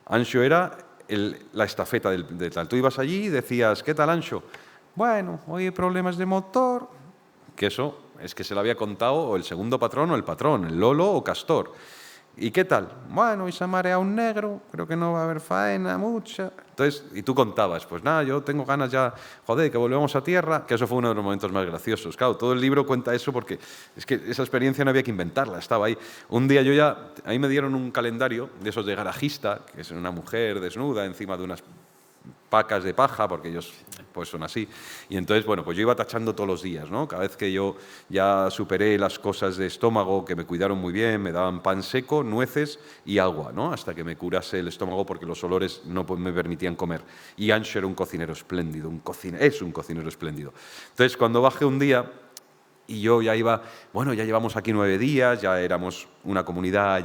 Anxo era la estafeta de tal. Tú ibas allí y decías, ¿qué tal, Anxo? Bueno, hoy hay problemas de motor. Que eso es que se lo había contado o el segundo patrón o el patrón, el Lolo o Castor. ¿Y qué tal? Bueno, hoy se ha mareado un negro, creo que no va a haber faena mucha. Entonces, y tú contabas, pues nada, yo tengo ganas ya, joder, que volvamos a tierra, que eso fue uno de los momentos más graciosos. Claro, todo el libro cuenta eso porque es que esa experiencia no había que inventarla, estaba ahí. Un día ahí me dieron un calendario de esos de garajista, que es una mujer desnuda encima de unas pacas de paja, porque ellos pues son así. Y entonces, bueno, pues yo iba tachando todos los días, ¿no? Cada vez que yo ya superé las cosas de estómago, que me cuidaron muy bien, me daban pan seco, nueces y agua, ¿no? Hasta que me curase el estómago porque los olores no me permitían comer. Y Anxo era un cocinero espléndido, es un cocinero espléndido. Entonces, cuando bajé un día y yo ya iba, bueno, ya llevamos aquí 9 días, ya éramos una comunidad,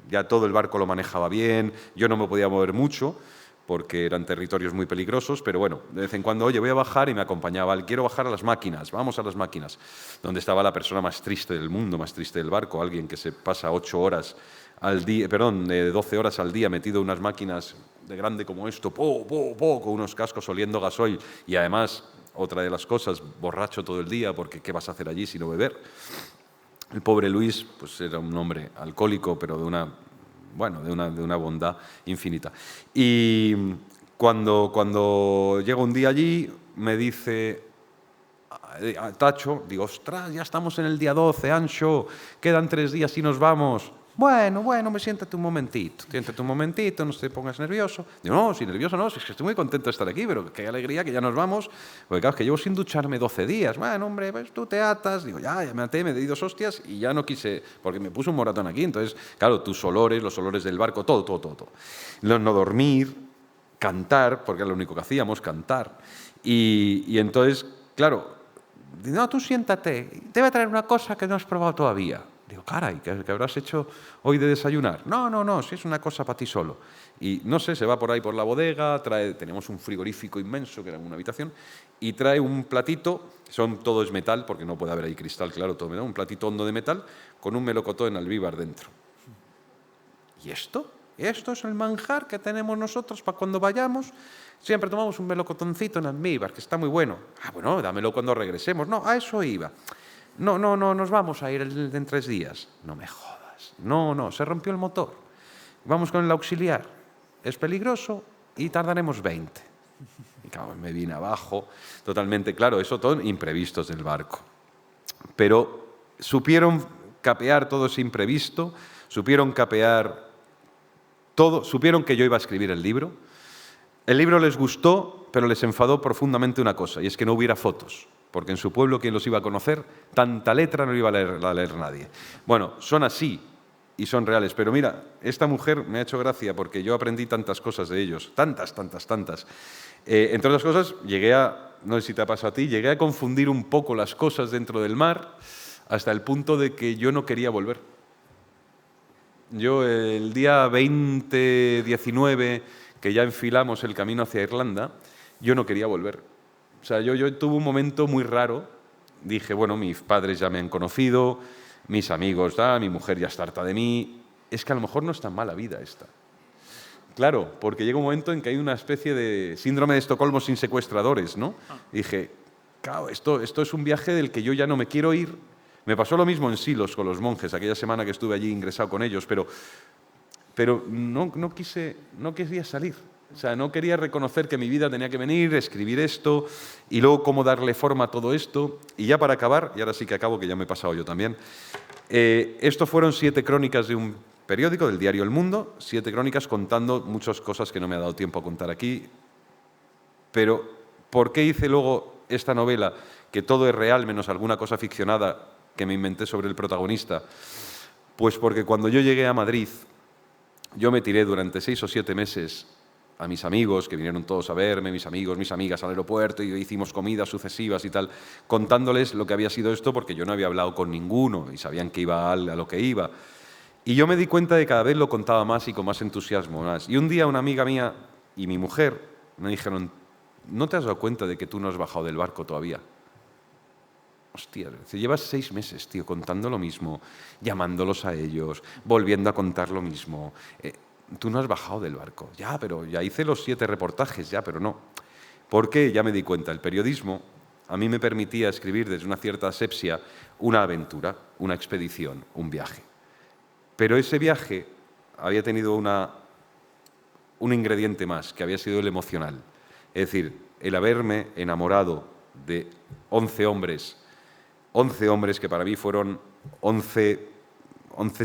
ya todo el barco lo manejaba bien, yo no me podía mover mucho, porque eran territorios muy peligrosos, pero bueno, de vez en cuando, oye, voy a bajar, y me acompañaba, quiero bajar a las máquinas, vamos a las máquinas, donde estaba la persona más triste del mundo, más triste del barco, alguien que se pasa 8 horas al día, 12 horas al día metido en unas máquinas de grande como esto, con unos cascos oliendo gasoil, y además otra de las cosas, borracho todo el día, porque ¿qué vas a hacer allí si no beber? El pobre Luis pues era un hombre alcohólico, pero de una bondad infinita. Y cuando llega un día allí, me dice, tacho, digo, ostras, ya estamos en el día 12, Anxo, quedan 3 días y nos vamos. Bueno, siéntate un momentito, no te pongas nervioso. Digo, no, si nervioso no, si es que estoy muy contento de estar aquí, pero qué alegría que ya nos vamos, porque claro, es que llevo sin ducharme 12 días. Bueno, hombre, pues tú te atas. Digo, ya me até, me di 2 hostias y ya no quise, porque me puse un moratón aquí. Entonces, claro, tus olores, los olores del barco, todo. No dormir, cantar, porque era lo único que hacíamos, cantar. Y entonces, claro, no, tú siéntate, te voy a traer una cosa que no has probado todavía. Digo, caray, ¿qué habrás hecho hoy de desayunar? No, si es una cosa para ti solo. Y no sé, se va por ahí por la bodega, tenemos un frigorífico inmenso que era una habitación, y trae un platito, todo es metal, porque no puede haber ahí cristal, claro, todo metal, un platito hondo de metal con un melocotón en almíbar dentro. ¿Y esto? Esto es el manjar que tenemos nosotros para cuando vayamos. Siempre tomamos un melocotoncito en almíbar, que está muy bueno. Bueno, dámelo cuando regresemos. No, a eso iba. No, nos vamos a ir en 3 días. No me jodas. No, se rompió el motor. Vamos con el auxiliar. Es peligroso y tardaremos 20. Y claro, me vine abajo. Totalmente, claro, eso todo imprevistos del barco. Pero supieron capear todo ese imprevisto, supieron capear todo, supieron que yo iba a escribir el libro. El libro les gustó, pero les enfadó profundamente una cosa, y es que no hubiera fotos. Porque en su pueblo, ¿quién los iba a conocer? Tanta letra no iba a leer nadie. Bueno, son así y son reales. Pero mira, esta mujer me ha hecho gracia porque yo aprendí tantas cosas de ellos. Tantas. Entre otras cosas, no sé si te ha pasado a ti, llegué a confundir un poco las cosas dentro del mar hasta el punto de que yo no quería volver. Yo el día 20-19, que ya enfilamos el camino hacia Irlanda, yo no quería volver. O sea, yo tuve un momento muy raro. Dije, bueno, mis padres ya me han conocido, mis amigos, mi mujer ya está harta de mí. Es que a lo mejor no es tan mala vida esta. Claro, porque llega un momento en que hay una especie de síndrome de Estocolmo sin secuestradores, ¿no? Dije, claro, esto es un viaje del que yo ya no me quiero ir. Me pasó lo mismo en Silos con los monjes, aquella semana que estuve allí ingresado con ellos, pero no quería salir. O sea, no quería reconocer que mi vida tenía que venir, escribir esto y luego cómo darle forma a todo esto. Y ya para acabar, y ahora sí que acabo, que ya me he pasado yo también, esto fueron 7 crónicas de un periódico, del diario El Mundo, 7 crónicas contando muchas cosas que no me ha dado tiempo a contar aquí. Pero, ¿por qué hice luego esta novela, que todo es real menos alguna cosa ficcionada que me inventé sobre el protagonista? Pues porque cuando yo llegué a Madrid, yo me tiré durante 6 o 7 meses a mis amigos, que vinieron todos a verme, mis amigos, mis amigas al aeropuerto, y hicimos comidas sucesivas y tal, contándoles lo que había sido esto, porque yo no había hablado con ninguno y sabían que iba a lo que iba. Y yo me di cuenta de que cada vez lo contaba más y con más entusiasmo. Y un día una amiga mía y mi mujer me dijeron, ¿no te has dado cuenta de que tú no has bajado del barco todavía? Hostia, llevas 6 meses, tío, contando lo mismo, llamándolos a ellos, volviendo a contar lo mismo. Tú no has bajado del barco. Ya, pero ya hice los 7 reportajes, ya, pero no. ¿Por qué? Ya me di cuenta. El periodismo a mí me permitía escribir desde una cierta asepsia una aventura, una expedición, un viaje. Pero ese viaje había tenido un ingrediente más, que había sido el emocional. Es decir, el haberme enamorado de 11 hombres que para mí fueron 11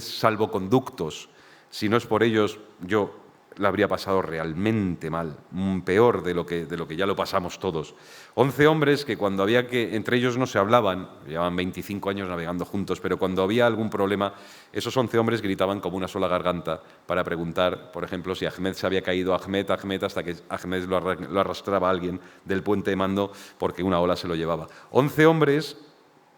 salvoconductos. Si no es por ellos, yo la habría pasado realmente mal, peor de lo que ya lo pasamos todos. 11 hombres que cuando había que, entre ellos no se hablaban, llevaban 25 años navegando juntos, pero cuando había algún problema, esos 11 hombres gritaban como una sola garganta para preguntar, por ejemplo, si Ahmed se había caído, Ahmed, hasta que Ahmed lo arrastraba a alguien del puente de mando porque una ola se lo llevaba. 11 hombres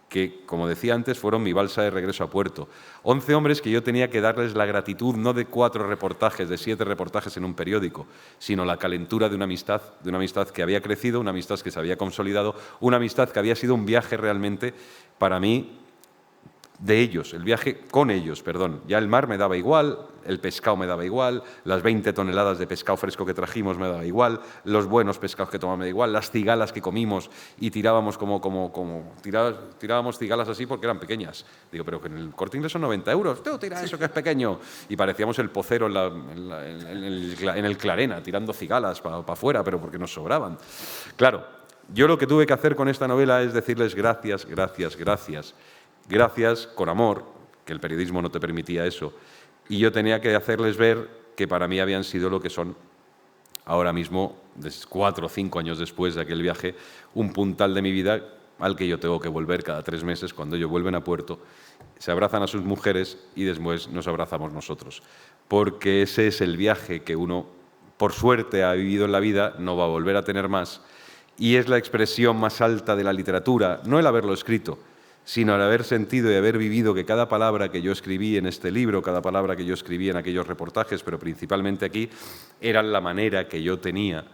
que, como decía antes, fueron mi balsa de regreso a puerto. 11 hombres que yo tenía que darles la gratitud, no de 4 reportajes, de 7 reportajes en un periódico, sino la calentura de una amistad que había crecido, una amistad que se había consolidado, una amistad que había sido un viaje realmente para mí de ellos, el viaje con ellos, perdón. Ya el mar me daba igual, el pescado me daba igual, las 20 toneladas de pescado fresco que trajimos me daba igual, los buenos pescados que tomamos me da igual, las cigalas que comimos y tirábamos tirábamos cigalas así porque eran pequeñas. Digo, pero que en el Corte Inglés son 90 euros, tú tira eso que es pequeño. Y parecíamos el pocero en el Clarena, tirando cigalas para afuera, pero porque nos sobraban. Claro, yo lo que tuve que hacer con esta novela es decirles gracias, gracias, gracias. Gracias con amor, que el periodismo no te permitía eso, y yo tenía que hacerles ver que para mí habían sido lo que son ahora mismo, 4 o 5 años después de aquel viaje, un puntal de mi vida al que yo tengo que volver cada 3 meses cuando ellos vuelven a puerto, se abrazan a sus mujeres y después nos abrazamos nosotros. Porque ese es el viaje que uno, por suerte, ha vivido en la vida, no va a volver a tener más, y es la expresión más alta de la literatura, no el haberlo escrito, sino el haber sentido y haber vivido que cada palabra que yo escribí en este libro, cada palabra que yo escribí en aquellos reportajes, pero principalmente aquí, era la manera que yo tenía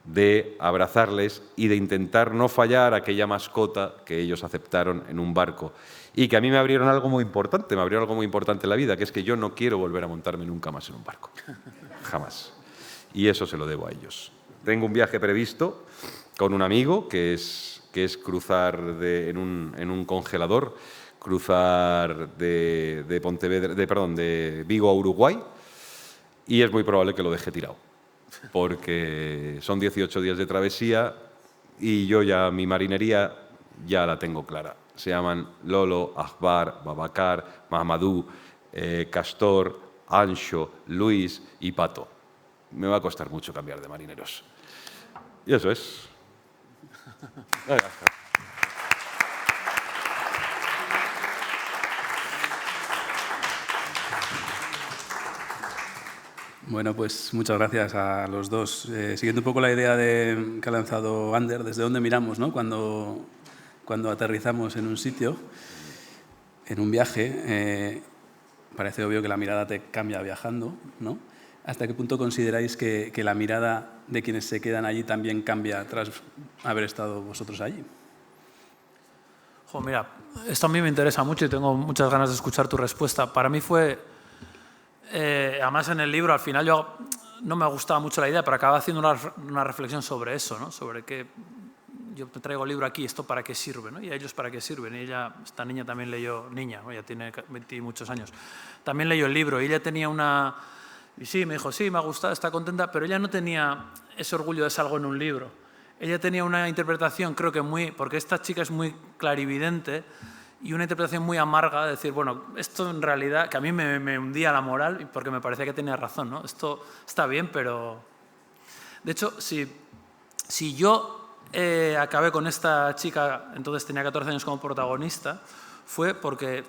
de abrazarles y de intentar no fallar a aquella mascota que ellos aceptaron en un barco. Y que a mí me abrieron algo muy importante, en la vida, que es que yo no quiero volver a montarme nunca más en un barco. Jamás. Y eso se lo debo a ellos. Tengo un viaje previsto con un amigo que es cruzar en un congelador, cruzar de Vigo a Uruguay, y es muy probable que lo deje tirado, porque son 18 días de travesía y yo ya mi marinería ya la tengo clara. Se llaman Lolo, Akbar, Babacar, Mahamadou, Castor, Ancho, Luis y Pato. Me va a costar mucho cambiar de marineros. Y eso es. Bueno, pues muchas gracias a los dos. Siguiendo un poco la idea que ha lanzado Ander, desde dónde miramos, ¿no? Cuando aterrizamos en un sitio, en un viaje, parece obvio que la mirada te cambia viajando, ¿no? ¿Hasta qué punto consideráis que la mirada de quienes se quedan allí también cambia tras haber estado vosotros allí? Mira, esto a mí me interesa mucho y tengo muchas ganas de escuchar tu respuesta. Para mí fue, además en el libro, al final yo no me gustaba mucho la idea, pero acababa haciendo una reflexión sobre eso, ¿no? Sobre que yo traigo el libro aquí, ¿esto para qué sirve? ¿No? Y a ellos para qué sirven. Y esta niña también leyó, ella tiene 20 y muchos años, también leyó el libro y ella tenía y sí, me dijo, sí, me ha gustado, está contenta, pero ella no tenía ese orgullo de salgo en un libro. Ella tenía una interpretación, creo que porque esta chica es muy clarividente, y una interpretación muy amarga de decir, bueno, esto en realidad, que a mí me hundía la moral, porque me parecía que tenía razón, ¿no? Esto está bien, pero... De hecho, si yo acabé con esta chica, entonces tenía 14 años como protagonista, fue porque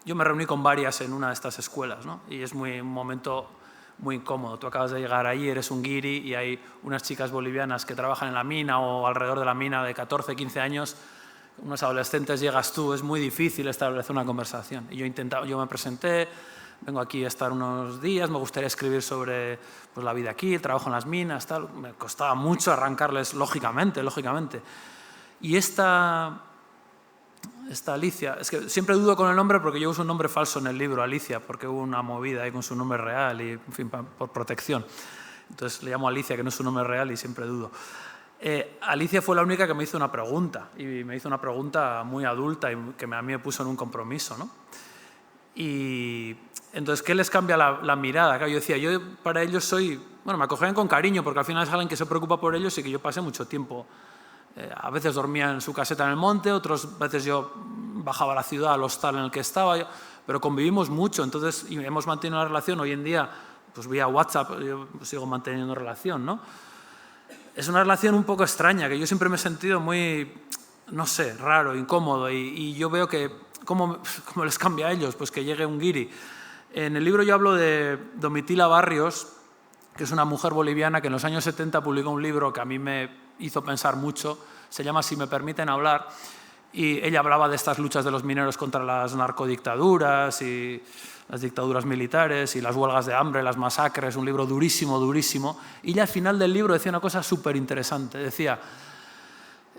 yo me reuní con varias en una de estas escuelas, ¿no? Y es un momento muy incómodo. Tú acabas de llegar ahí, eres un guiri y hay unas chicas bolivianas que trabajan en la mina o alrededor de la mina de 14, 15 años, unos adolescentes, llegas tú, es muy difícil establecer una conversación. Y yo me presenté, vengo aquí a estar unos días, me gustaría escribir sobre pues, la vida aquí, el trabajo en las minas, tal. Me costaba mucho arrancarles, lógicamente. Y esta Alicia, es que siempre dudo con el nombre porque yo uso un nombre falso en el libro, Alicia, porque hubo una movida ahí con su nombre real y, en fin, por protección. Entonces le llamo Alicia, que no es su nombre real, y siempre dudo. Alicia fue la única que me hizo una pregunta, y me hizo una pregunta muy adulta y que a mí me puso en un compromiso, ¿no? Y entonces, ¿qué les cambia la mirada? Claro, yo decía, yo para ellos me acogían con cariño porque al final es alguien que se preocupa por ellos y que yo pasé mucho tiempo. A veces dormía en su caseta en el monte, otras veces yo bajaba a la ciudad, al hostal en el que estaba, pero convivimos mucho, entonces y hemos mantenido una relación. Hoy en día, pues vía WhatsApp, yo sigo manteniendo relación, ¿no? Es una relación un poco extraña, que yo siempre me he sentido muy, no sé, raro, incómodo, y yo veo que, ¿cómo les cambia a ellos? Pues que llegue un guiri. En el libro yo hablo de Domitila Barrios, que es una mujer boliviana que en los años 70 publicó un libro que a mí me hizo pensar mucho, se llama Si me permiten hablar, y ella hablaba de estas luchas de los mineros contra las narcodictaduras y las dictaduras militares y las huelgas de hambre, las masacres, un libro durísimo, durísimo. Y ella al final del libro decía una cosa súper interesante, decía,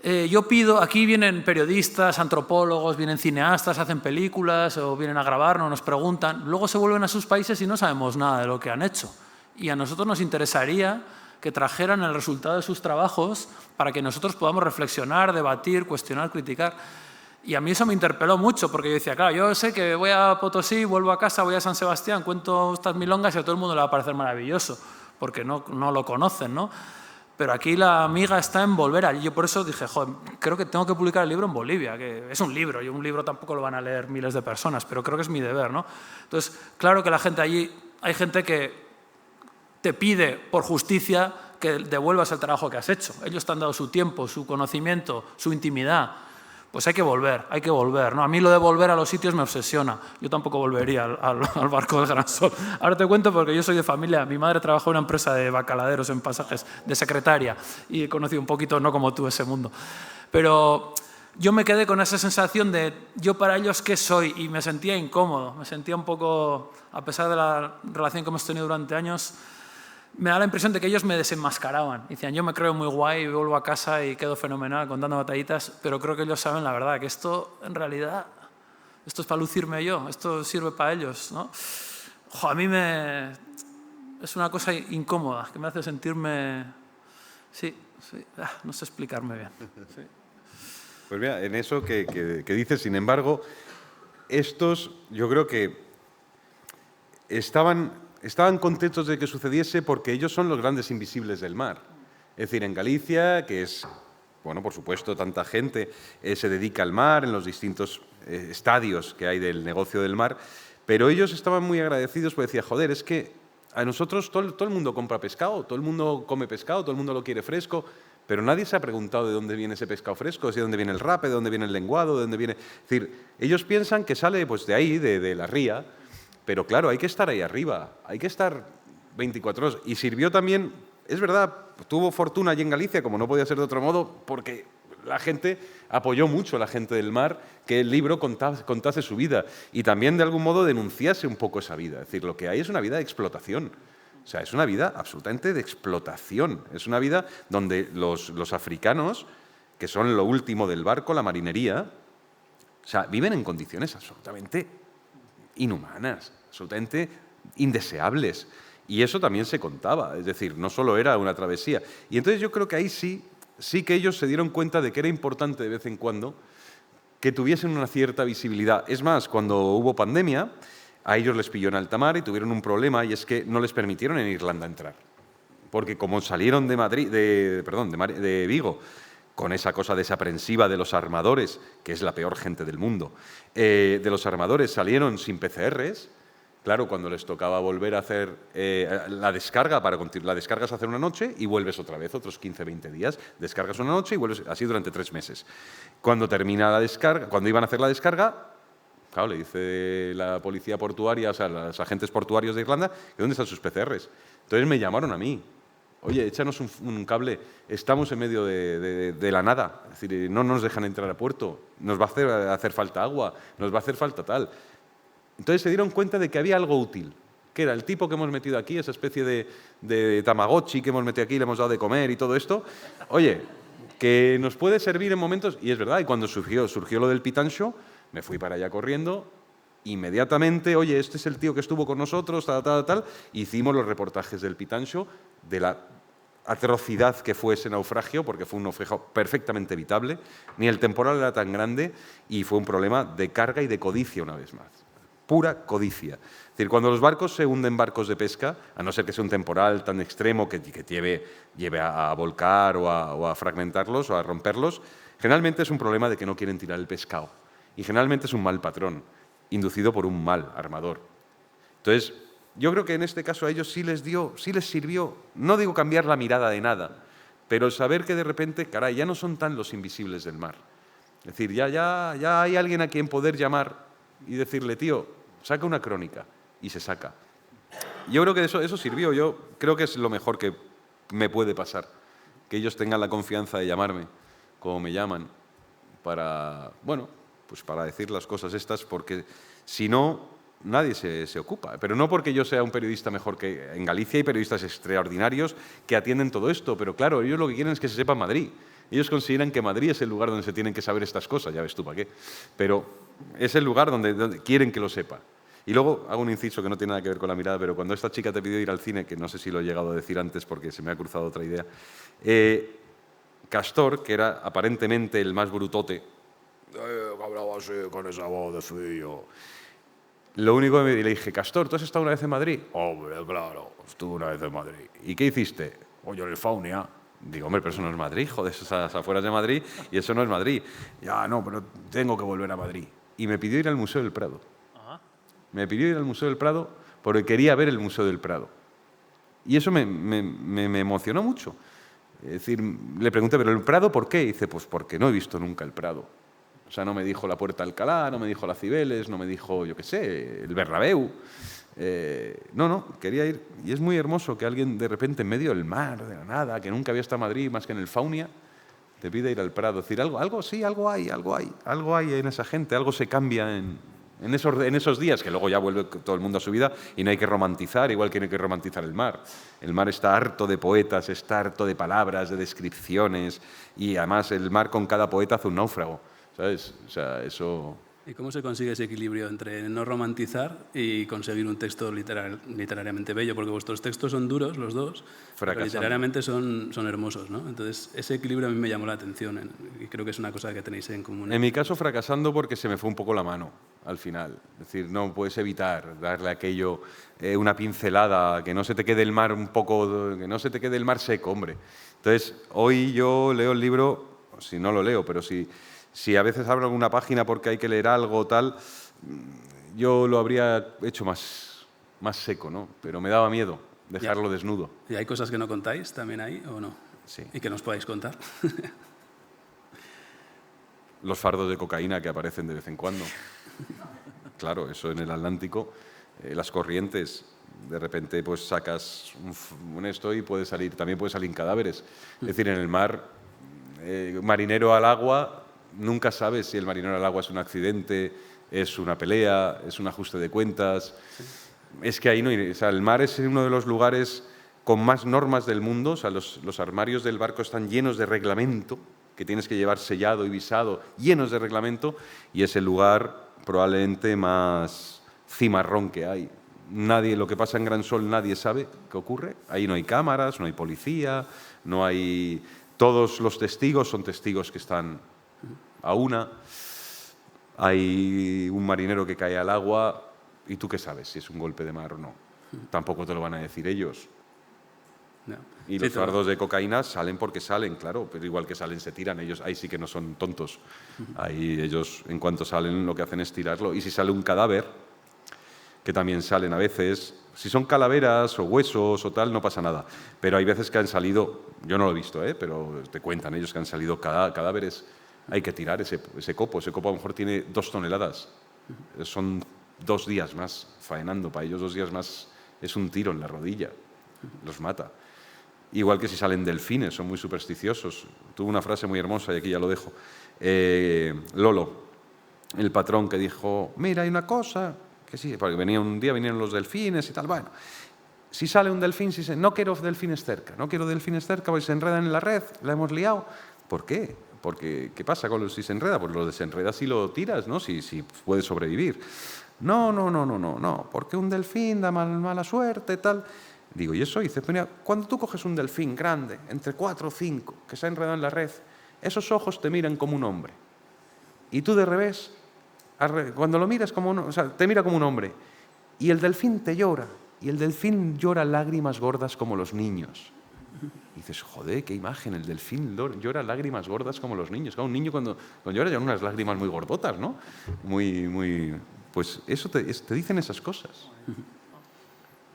yo pido, aquí vienen periodistas, antropólogos, vienen cineastas, hacen películas o vienen a grabarnos, nos preguntan, luego se vuelven a sus países y no sabemos nada de lo que han hecho. Y a nosotros nos interesaría que trajeran el resultado de sus trabajos para que nosotros podamos reflexionar, debatir, cuestionar, criticar. Y a mí eso me interpeló mucho, porque yo decía, claro, yo sé que voy a Potosí, vuelvo a casa, voy a San Sebastián, cuento estas milongas y a todo el mundo le va a parecer maravilloso, porque no lo conocen, ¿no? Pero aquí la amiga está en volver allí. Yo por eso dije, joder, creo que tengo que publicar el libro en Bolivia, que es un libro, y un libro tampoco lo van a leer miles de personas, pero creo que es mi deber, ¿no? Entonces, claro que la gente allí, hay gente que te pide por justicia que devuelvas el trabajo que has hecho. Ellos te han dado su tiempo, su conocimiento, su intimidad. Pues hay que volver, ¿no? A mí lo de volver a los sitios me obsesiona. Yo tampoco volvería al barco del Gran Sol. Ahora te cuento porque yo soy de familia. Mi madre trabajó en una empresa de bacaladeros en Pasajes, de secretaria, y he conocido un poquito, no como tú, ese mundo. Pero yo me quedé con esa sensación de yo para ellos qué soy, y me sentía incómodo. Me sentía un poco, a pesar de la relación que hemos tenido durante años, me da la impresión de que ellos me desenmascaraban. Decían, yo me creo muy guay, vuelvo a casa y quedo fenomenal contando batallitas, pero creo que ellos saben la verdad, que esto en realidad, esto es para lucirme yo, esto sirve para ellos, ¿no? Ojo, a mí es una cosa incómoda, que me hace sentirme... Sí, no sé explicarme bien. Sí. Pues mira, en eso que dices, sin embargo, estos yo creo que estaban contentos de que sucediese porque ellos son los grandes invisibles del mar. Es decir, en Galicia, que es, bueno, por supuesto, tanta gente se dedica al mar en los distintos estadios que hay del negocio del mar, pero ellos estaban muy agradecidos porque decían, joder, es que a nosotros todo el mundo compra pescado, todo el mundo come pescado, todo el mundo lo quiere fresco, pero nadie se ha preguntado de dónde viene ese pescado fresco, de dónde viene el rape, de dónde viene el lenguado, de dónde viene... Es decir, ellos piensan que sale pues, de ahí, de la ría. Pero claro, hay que estar ahí arriba, hay que estar 24 horas. Y sirvió también, es verdad, tuvo fortuna allí en Galicia, como no podía ser de otro modo, porque la gente apoyó mucho a la gente del mar que el libro contase su vida y también de algún modo denunciase un poco esa vida. Es decir, lo que hay es una vida de explotación. O sea, es una vida absolutamente de explotación. Es una vida donde los africanos, que son lo último del barco, la marinería, o sea, viven en condiciones absolutamente inhumanas, absolutamente indeseables. Y eso también se contaba, es decir, no solo era una travesía. Y entonces yo creo que ahí sí que ellos se dieron cuenta de que era importante de vez en cuando que tuviesen una cierta visibilidad. Es más, cuando hubo pandemia, a ellos les pilló en alta mar y tuvieron un problema, y es que no les permitieron en Irlanda entrar. Porque como salieron de Vigo, con esa cosa desaprensiva de los armadores, que es la peor gente del mundo, de los armadores salieron sin PCRs. Claro, cuando les tocaba volver a hacer la descarga, la descargas hace una noche y vuelves otra vez, otros 15, 20 días. Descargas una noche y vuelves así durante 3 meses. Cuando termina la descarga, cuando iban a hacer la descarga, claro, le dice la policía portuaria, o sea, los agentes portuarios de Irlanda, ¿dónde están sus PCRs? Entonces me llamaron a mí. Oye, échanos un cable, estamos en medio de la nada, es decir, no nos dejan entrar a puerto, nos va a hacer falta agua, nos va a hacer falta tal. Entonces se dieron cuenta de que había algo útil, que era el tipo que hemos metido aquí, esa especie de Tamagotchi que hemos metido aquí, le hemos dado de comer y todo esto. Oye, que nos puede servir en momentos, y es verdad, y cuando surgió lo del Pitancho, me fui para allá corriendo, inmediatamente, oye, este es el tío que estuvo con nosotros, tal, hicimos los reportajes del Pitancho, de la atrocidad que fue ese naufragio, porque fue un naufragio perfectamente evitable, ni el temporal era tan grande y fue un problema de carga y de codicia una vez más. Pura codicia. Es decir, cuando los barcos se hunden, barcos de pesca, a no ser que sea un temporal tan extremo que lleve a volcar o a fragmentarlos o a romperlos, generalmente es un problema de que no quieren tirar el pescado. Y generalmente es un mal patrón, inducido por un mal armador. Entonces, yo creo que en este caso a ellos sí les sirvió, no digo cambiar la mirada de nada, pero saber que de repente, caray, ya no son tan los invisibles del mar. Es decir, ya hay alguien a quien poder llamar y decirle, tío, saca una crónica, y se saca. Yo creo que eso sirvió, yo creo que es lo mejor que me puede pasar, que ellos tengan la confianza de llamarme, como me llaman, para, bueno, pues para decir las cosas estas, porque si no, nadie se ocupa. Pero no porque yo sea un periodista mejor que... En Galicia hay periodistas extraordinarios que atienden todo esto, pero claro, ellos lo que quieren es que se sepa en Madrid. Ellos consideran que Madrid es el lugar donde se tienen que saber estas cosas, ya ves tú para qué. Pero es el lugar donde quieren que lo sepa. Y luego hago un inciso que no tiene nada que ver con la mirada, pero cuando esta chica te pidió ir al cine, que no sé si lo he llegado a decir antes porque se me ha cruzado otra idea, Castor, que era aparentemente el más brutote, que hablaba así con esa voz de frío. Lo único que le dije, Castor, ¿tú has estado una vez en Madrid? Hombre, claro, estuve una vez en Madrid. ¿Y qué hiciste? Oye, en el Faunia. Digo, hombre, pero eso no es Madrid, joder, eso es a las afueras de Madrid y eso no es Madrid. Ya, no, pero tengo que volver a Madrid. Y me pidió ir al Museo del Prado. Me pidió ir al Museo del Prado porque quería ver el Museo del Prado. Y eso me emocionó mucho. Es decir, le pregunté, ¿pero el Prado por qué? Y dice, pues porque no he visto nunca el Prado. O sea, no me dijo la Puerta de Alcalá, no me dijo la Cibeles, no me dijo, yo qué sé, el Bernabéu. No, quería ir. Y es muy hermoso que alguien de repente en medio del mar, de la nada, que nunca había estado en Madrid más que en el Faunia, te pide ir al Prado. Es decir, algo hay en esa gente, algo se cambia en esos días, que luego ya vuelve todo el mundo a su vida y no hay que romantizar, igual que no hay que romantizar el mar. El mar está harto de poetas, está harto de palabras, de descripciones, y además el mar con cada poeta hace un náufrago, ¿sabes? O sea, eso... ¿Y cómo se consigue ese equilibrio entre no romantizar y conseguir un texto literariamente bello? Porque vuestros textos son duros, los dos, pero literariamente son hermosos, ¿no? Entonces, ese equilibrio a mí me llamó la atención y creo que es una cosa que tenéis en común. En mi caso, fracasando porque se me fue un poco la mano al final. Es decir, no puedes evitar darle a aquello una pincelada, que no se te quede el mar un poco, que no se te quede el mar seco, hombre. Entonces, hoy yo leo el libro, si no lo leo, pero si a veces abro alguna página porque hay que leer algo o tal, yo lo habría hecho más seco, ¿no? Pero me daba miedo dejarlo desnudo. ¿Y hay cosas que no contáis también ahí o no? Sí. ¿Y que nos podáis contar? Los fardos de cocaína que aparecen de vez en cuando. Claro, eso en el Atlántico, las corrientes, de repente pues sacas un esto y también puede salir cadáveres. Es decir, en el mar, marinero al agua... Nunca sabes si el marinero al agua es un accidente, es una pelea, es un ajuste de cuentas. Sí. Es que ahí no hay... O sea, el mar es uno de los lugares con más normas del mundo. O sea, los armarios del barco están llenos de reglamento, que tienes que llevar sellado y visado, llenos de reglamento, y es el lugar probablemente más cimarrón que hay. Lo que pasa en Gran Sol nadie sabe qué ocurre. Ahí no hay cámaras, no hay policía, no hay... Todos los testigos son testigos que están... a una, hay un marinero que cae al agua y tú qué sabes si es un golpe de mar o no. Tampoco te lo van a decir ellos. No. Y los fardos de cocaína salen porque salen, claro, pero igual que salen se tiran, ellos ahí sí que no son tontos. Ahí ellos en cuanto salen lo que hacen es tirarlo. Y si sale un cadáver, que también salen a veces, si son calaveras o huesos o tal, no pasa nada. Pero hay veces que han salido, yo no lo he visto, pero te cuentan ellos que han salido cadáveres. Hay que tirar ese copo. Ese copo a lo mejor tiene 2 toneladas. Son 2 días más faenando. Para ellos 2 días más es un tiro en la rodilla. Los mata. Igual que si salen delfines, son muy supersticiosos. Tuvo una frase muy hermosa y aquí ya lo dejo. Lolo, el patrón, que dijo, mira, hay una cosa, que sí, porque vinieron los delfines y tal. Bueno, si sale un delfín, no quiero delfines cerca, porque se enredan en la red, la hemos liado. ¿Por qué? Porque, ¿qué pasa con si se enreda? Pues lo desenredas y lo tiras, ¿no? Si puede sobrevivir. No, porque un delfín da mala suerte, tal. Digo, ¿y eso? Y dice, mira, cuando tú coges un delfín grande, entre 4 o 5, que se ha enredado en la red, esos ojos te miran como un hombre. Y tú de revés, cuando lo miras te mira como un hombre. Y el delfín te llora. Y el delfín llora lágrimas gordas como los niños. Y dices, joder, qué imagen, el delfín llora lágrimas gordas como los niños. Claro, un niño cuando llora llora unas lágrimas muy gordotas, ¿no? Pues eso te dicen esas cosas.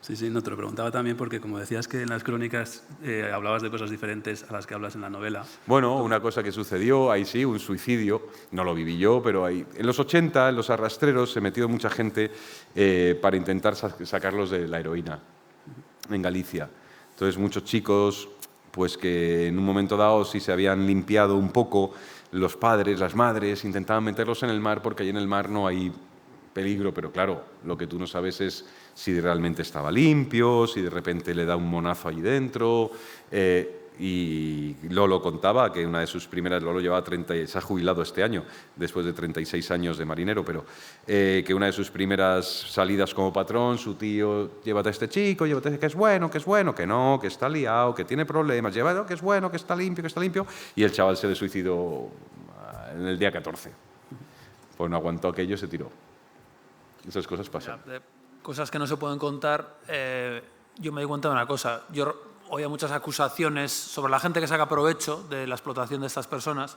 Sí, no te lo preguntaba también porque como decías que en las crónicas hablabas de cosas diferentes a las que hablas en la novela. Bueno, una cosa que sucedió, ahí sí, un suicidio, no lo viví yo, pero ahí, en los 80, en los arrastreros, se metió mucha gente para intentar sacarlos de la heroína en Galicia. Entonces, muchos chicos, pues que en un momento dado sí se habían limpiado un poco, los padres, las madres, intentaban meterlos en el mar porque ahí en el mar no hay peligro, pero claro, lo que tú no sabes es si realmente estaba limpio, si de repente le da un monazo allí dentro, y Lolo contaba que una de sus primeras, Lolo llevaba se ha jubilado este año, después de 36 años de marinero, pero que una de sus primeras salidas como patrón, su tío, llévate a este chico, llévate a este, que es bueno, que no, que está liado, que tiene problemas, llévate, que es bueno, que está limpio, y el chaval se le suicidó en el día 14. Pues no aguantó aquello y se tiró. Esas cosas pasan. De cosas que no se pueden contar, yo me di cuenta de una cosa. Yo oía muchas acusaciones sobre la gente que saca provecho de la explotación de estas personas.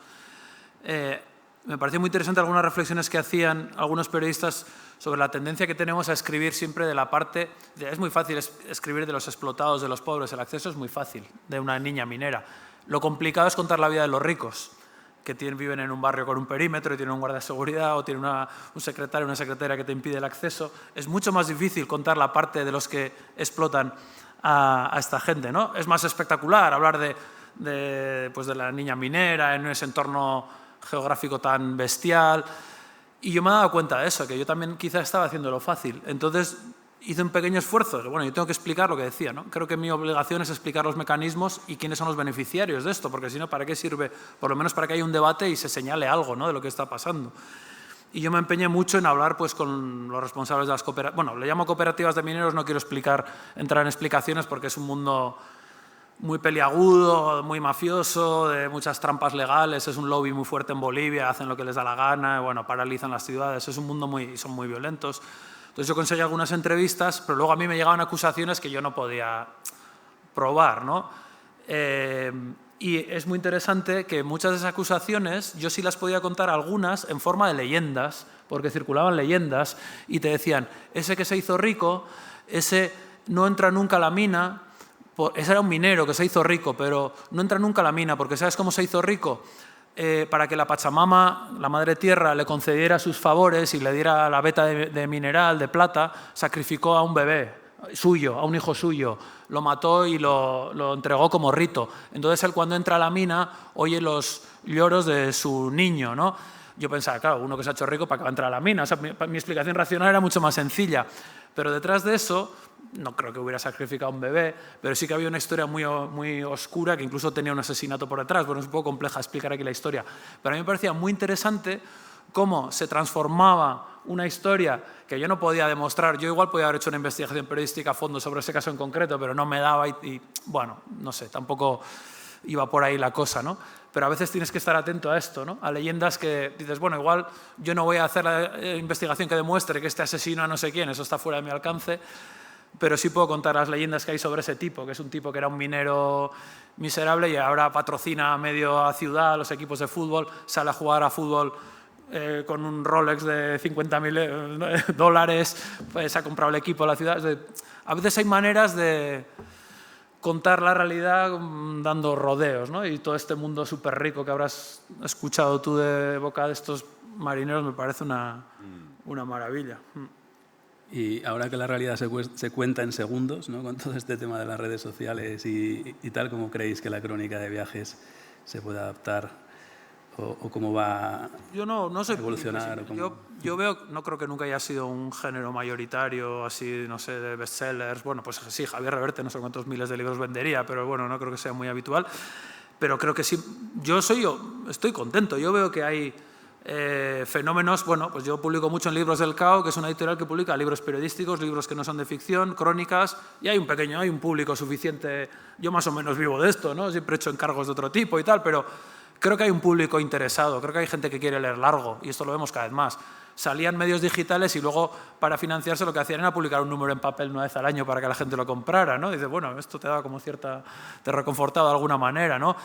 Me pareció muy interesante algunas reflexiones que hacían algunos periodistas sobre la tendencia que tenemos a escribir siempre de la parte... Es muy fácil escribir de los explotados, de los pobres. El acceso es muy fácil, de una niña minera. Lo complicado es contar la vida de los ricos, que viven en un barrio con un perímetro y tienen un guardia de seguridad o tienen un secretario o una secretaria que te impide el acceso. Es mucho más difícil contar la parte de los que explotan a esta gente, ¿no? Es más espectacular hablar pues de la niña minera en ese entorno geográfico tan bestial. Y yo me he dado cuenta de eso, que yo también quizás estaba haciéndolo fácil. Entonces hice un pequeño esfuerzo. Bueno, yo tengo que explicar lo que decía, ¿no? Creo que mi obligación es explicar los mecanismos y quiénes son los beneficiarios de esto, porque si no, ¿para qué sirve? Por lo menos para que haya un debate y se señale algo, ¿no?, de lo que está pasando. Y yo me empeñé mucho en hablar pues, con los responsables de las cooperativas. Bueno, le llamo cooperativas de mineros, no quiero entrar en explicaciones porque es un mundo muy peliagudo, muy mafioso, de muchas trampas legales, es un lobby muy fuerte en Bolivia, hacen lo que les da la gana, bueno, paralizan las ciudades, es un mundo son muy violentos. Entonces yo conseguí algunas entrevistas, pero luego a mí me llegaban acusaciones que yo no podía probar, ¿no? Y es muy interesante que muchas de esas acusaciones yo sí las podía contar algunas en forma de leyendas, porque circulaban leyendas y te decían, ese que se hizo rico, ese no entra nunca a la mina, ese era un minero que se hizo rico, pero no entra nunca a la mina, porque ¿sabes cómo se hizo rico? Para que la Pachamama, la Madre Tierra, le concediera sus favores y le diera la veta de mineral, de plata, sacrificó a un bebé suyo, a un hijo suyo, lo mató y lo entregó como rito. Entonces él cuando entra a la mina oye los lloros de su niño, ¿no? Yo pensaba, claro, uno que se ha hecho rico, ¿para qué va a entrar a la mina? O sea, mi explicación racional era mucho más sencilla. Pero detrás de eso, no creo que hubiera sacrificado a un bebé, pero sí que había una historia muy, muy oscura, que incluso tenía un asesinato por detrás. Bueno, es un poco compleja explicar aquí la historia. Pero a mí me parecía muy interesante cómo se transformaba una historia que yo no podía demostrar. Yo igual podía haber hecho una investigación periodística a fondo sobre ese caso en concreto, pero no me daba y bueno, no sé, tampoco iba por ahí la cosa, ¿no? Pero a veces tienes que estar atento a esto, ¿no? A leyendas que dices, bueno, igual yo no voy a hacer la investigación que demuestre que este asesino a no sé quién, eso está fuera de mi alcance, pero sí puedo contar las leyendas que hay sobre ese tipo, que es un tipo que era un minero miserable y ahora patrocina a medio ciudad, los equipos de fútbol, sale a jugar a fútbol con un Rolex de $50.000, pues se ha comprado el equipo de la ciudad. A veces hay maneras de contar la realidad dando rodeos, ¿no? Y todo este mundo súper rico que habrás escuchado tú de boca de estos marineros me parece una maravilla. Y ahora que la realidad se cuenta en segundos, ¿no?, con todo este tema de las redes sociales y tal, ¿cómo creéis que la crónica de viajes se puede adaptar o cómo va a evolucionar? Yo veo, no creo que nunca haya sido un género mayoritario así, no sé, de bestsellers. Bueno, pues sí, Javier Reverte no sé cuántos miles de libros vendería, pero bueno, no creo que sea muy habitual. Pero creo que sí, yo estoy contento. Yo veo que hay fenómenos, bueno, pues yo publico mucho en Libros del Cao, que es una editorial que publica libros periodísticos, libros que no son de ficción, crónicas, y hay un público suficiente. Yo más o menos vivo de esto, ¿no? Siempre he hecho encargos de otro tipo y tal, pero creo que hay un público interesado, creo que hay gente que quiere leer largo, y esto lo vemos cada vez más. Salían medios digitales y luego para financiarse lo que hacían era publicar un número en papel una vez al año para que la gente lo comprara, ¿no? Dice, bueno, esto te da como te reconfortaba de alguna manera, ¿no?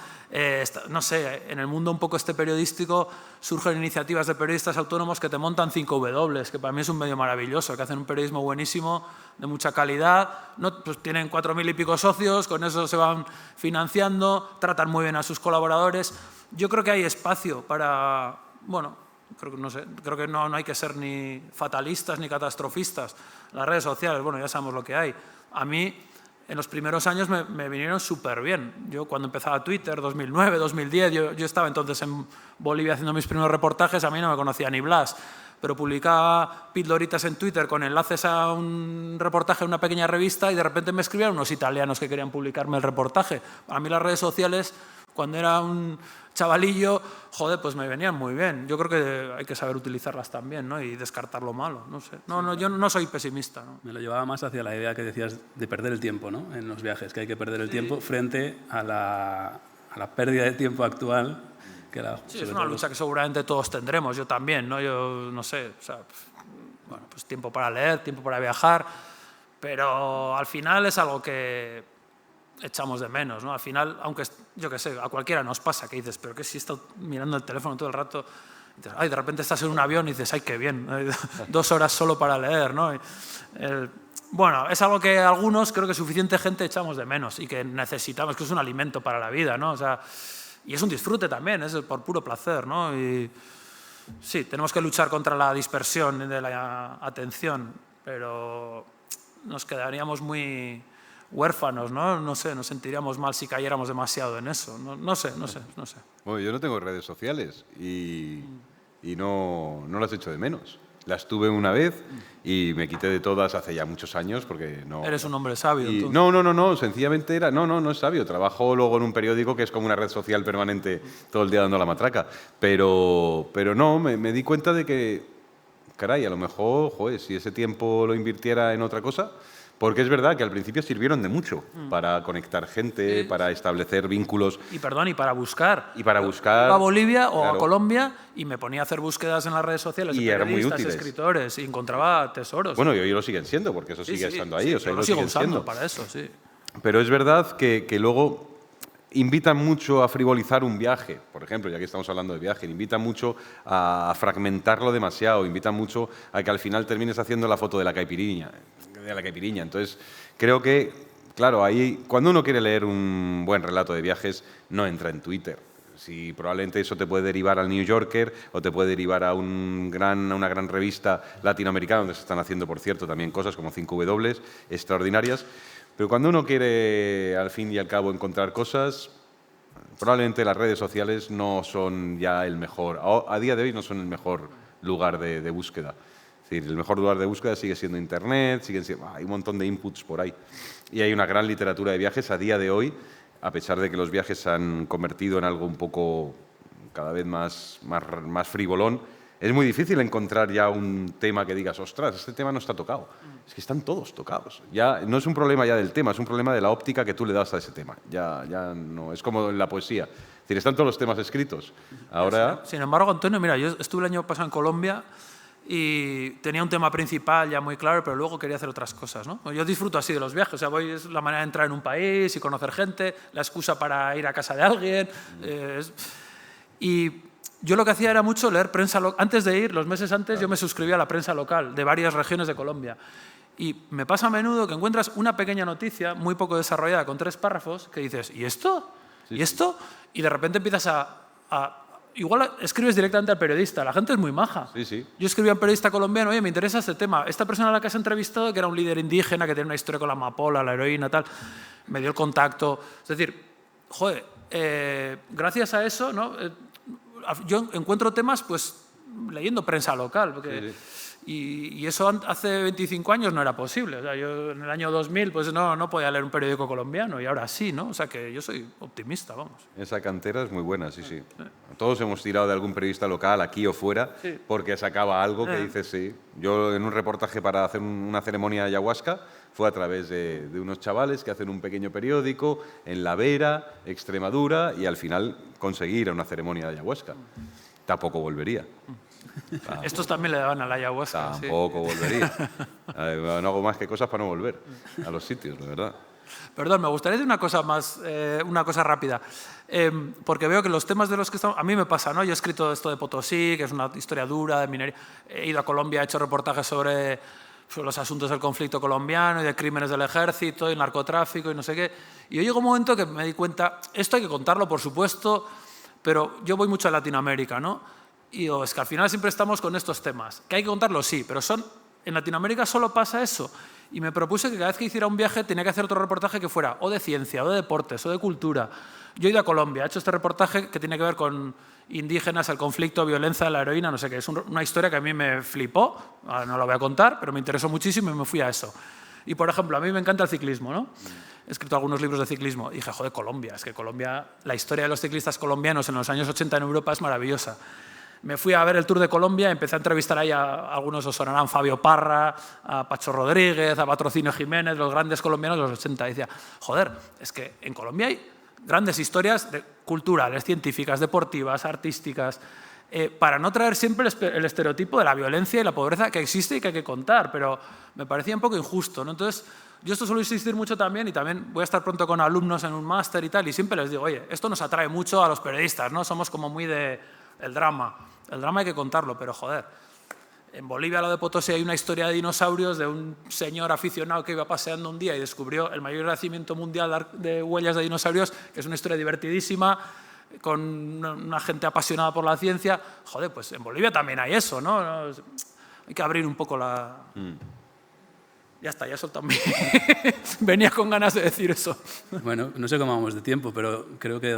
No sé, en el mundo un poco periodístico surgen iniciativas de periodistas autónomos que te montan 5W, que para mí es un medio maravilloso, que hacen un periodismo buenísimo, de mucha calidad, ¿no? Pues tienen 4.000 y pico socios, con eso se van financiando, tratan muy bien a sus colaboradores. Yo creo que hay espacio para, bueno, creo que no hay que ser ni fatalistas ni catastrofistas. Las redes sociales, bueno, ya sabemos lo que hay. A mí, en los primeros años me vinieron súper bien. Yo cuando empezaba Twitter, 2009, 2010, yo estaba entonces en Bolivia haciendo mis primeros reportajes, a mí no me conocía ni Blas. pero publicaba pildoritas en Twitter con enlaces a un reportaje en una pequeña revista y de repente me escribían unos italianos que querían publicarme el reportaje. Para mí las redes sociales, cuando era un chavalillo, joder, pues me venían muy bien. Yo creo que hay que saber utilizarlas también, ¿no? Y descartar lo malo, no sé. No, yo no soy pesimista, ¿no? Me lo llevaba más hacia la idea que decías de perder el tiempo, ¿no? En los viajes, que hay que perder el tiempo frente a la pérdida de tiempo actual. Sí, es una lucha que seguramente todos tendremos, yo también, ¿no? Yo no sé, o sea, bueno, pues tiempo para leer, tiempo para viajar, pero al final es algo que echamos de menos, ¿no? Al final, aunque yo qué sé, a cualquiera nos pasa que dices, pero que si he estado mirando el teléfono todo el rato, y dices, ay, de repente estás en un avión y dices, ay, qué bien, 2 horas solo para leer, ¿no? Bueno, es algo que algunos, creo que suficiente gente echamos de menos y que necesitamos, que es un alimento para la vida, ¿no? O sea, y es un disfrute también, es por puro placer, ¿no? Y sí, tenemos que luchar contra la dispersión de la atención, pero nos quedaríamos muy huérfanos, ¿no? No sé, nos sentiríamos mal si cayéramos demasiado en eso. No sé. Bueno, yo no tengo redes sociales y no las echo de menos. Las tuve una vez y me quité de todas hace ya muchos años porque no... Eres un hombre sabio. Y, no, sencillamente era... No es sabio. Trabajo luego en un periódico que es como una red social permanente todo el día dando la matraca. Pero no, me di cuenta de que, caray, a lo mejor, joder, si ese tiempo lo invirtiera en otra cosa... Porque es verdad que al principio sirvieron de mucho para conectar gente, para establecer vínculos. Y para buscar. Y para buscar. Iba a Bolivia o claro. a Colombia y me ponía a hacer búsquedas en las redes sociales de periodistas, escritores, y encontraba tesoros. Bueno, y hoy lo siguen siendo, porque eso sigue estando ahí. O sea, yo lo sigo usando para eso, sí. Pero es verdad que luego invitan mucho a frivolizar un viaje, por ejemplo, ya que estamos hablando de viaje, invitan mucho a fragmentarlo demasiado, invitan mucho a que al final termines haciendo la foto de la caipiriña. Entonces, creo que, claro, ahí cuando uno quiere leer un buen relato de viajes, no entra en Twitter. Si probablemente eso te puede derivar al New Yorker o te puede derivar a una gran revista latinoamericana, donde se están haciendo, por cierto, también cosas como 5W extraordinarias. Pero cuando uno quiere, al fin y al cabo, encontrar cosas, probablemente las redes sociales no son ya el mejor, a día de hoy no son el mejor lugar de búsqueda. Es decir, el mejor lugar de búsqueda sigue siendo Internet, hay un montón de inputs por ahí. Y hay una gran literatura de viajes a día de hoy, a pesar de que los viajes se han convertido en algo un poco cada vez más frivolón. Es muy difícil encontrar ya un tema que digas, ostras, este tema no está tocado. Es que están todos tocados. Ya no es un problema ya del tema, es un problema de la óptica que tú le das a ese tema. Ya no, es como en la poesía. Es decir, están todos los temas escritos. Ahora... Sin embargo, Antonio, mira, yo estuve el año pasado en Colombia y tenía un tema principal ya muy claro, pero luego quería hacer otras cosas, ¿no? Yo disfruto así de los viajes, o sea, es la manera de entrar en un país y conocer gente, la excusa para ir a casa de alguien. Y yo lo que hacía era mucho leer prensa local. Antes de ir, los meses antes, yo me suscribía a la prensa local de varias regiones de Colombia. Y me pasa a menudo que encuentras una pequeña noticia muy poco desarrollada con 3 párrafos que dices, ¿y esto? ¿Y esto? Y de repente empiezas igual escribes directamente al periodista, la gente es muy maja. Sí. Yo escribí a un periodista colombiano, oye, me interesa este tema. Esta persona a la que has entrevistado, que era un líder indígena, que tiene una historia con la amapola, la heroína, tal, me dio el contacto. Es decir, joder, gracias a eso, ¿no? Yo encuentro temas pues leyendo prensa local. Porque, y eso hace 25 años no era posible. O sea, yo en el año 2000 pues no podía leer un periódico colombiano y ahora sí, ¿no? O sea que yo soy optimista, vamos. Esa cantera es muy buena, sí. Todos hemos tirado de algún periodista local, aquí o fuera, porque sacaba algo que dices, sí. Yo en un reportaje para hacer una ceremonia de ayahuasca fue a través de unos chavales que hacen un pequeño periódico en La Vera, Extremadura, y al final conseguí ir a una ceremonia de ayahuasca. Tampoco volvería. Estos también le daban a la ayahuasca. Tampoco volvería. No hago más que cosas para no volver a los sitios, la verdad. Perdón, me gustaría decir una cosa más, una cosa rápida, porque veo que los temas de los que estamos... A mí me pasa, ¿no? Yo he escrito esto de Potosí, que es una historia dura de minería. He ido a Colombia, he hecho reportajes sobre los asuntos del conflicto colombiano y de crímenes del ejército y narcotráfico y no sé qué. Y yo llegó un momento que me di cuenta, esto hay que contarlo, por supuesto, pero yo voy mucho a Latinoamérica, ¿no? Y digo, es que al final siempre estamos con estos temas. ¿Que hay que contarlo? Sí, pero en Latinoamérica solo pasa eso. Y me propuse que cada vez que hiciera un viaje tenía que hacer otro reportaje que fuera o de ciencia, o de deportes, o de cultura. Yo he ido a Colombia, he hecho este reportaje que tiene que ver con indígenas, el conflicto, violencia, la heroína, no sé qué. Es una historia que a mí me flipó, ahora no la voy a contar, pero me interesó muchísimo y me fui a eso. Y, por ejemplo, a mí me encanta el ciclismo, ¿no? He escrito algunos libros de ciclismo y dije, joder, Colombia, es que Colombia, la historia de los ciclistas colombianos en los años 80 en Europa es maravillosa. Me fui a ver el Tour de Colombia, empecé a entrevistar ahí a algunos, os sonarán Fabio Parra, a Pacho Rodríguez, a Patrocinio Jiménez, los grandes colombianos de los 80. Y decía, joder, es que en Colombia hay grandes historias culturales, científicas, deportivas, artísticas, para no traer siempre el estereotipo de la violencia y la pobreza que existe y que hay que contar, pero me parecía un poco injusto, ¿no? Entonces, yo esto suelo insistir mucho también, y también voy a estar pronto con alumnos en un máster y tal, y siempre les digo, oye, esto nos atrae mucho a los periodistas, ¿no? Somos como muy de el drama. El drama hay que contarlo, pero joder, en Bolivia, lo de Potosí, hay una historia de dinosaurios de un señor aficionado que iba paseando un día y descubrió el mayor yacimiento mundial de huellas de dinosaurios, que es una historia divertidísima, con una gente apasionada por la ciencia. Joder, pues en Bolivia también hay eso, ¿no? Hay que abrir un poco la... Ya está, ya soltado. Venía con ganas de decir eso. Bueno, no sé cómo vamos de tiempo, pero creo que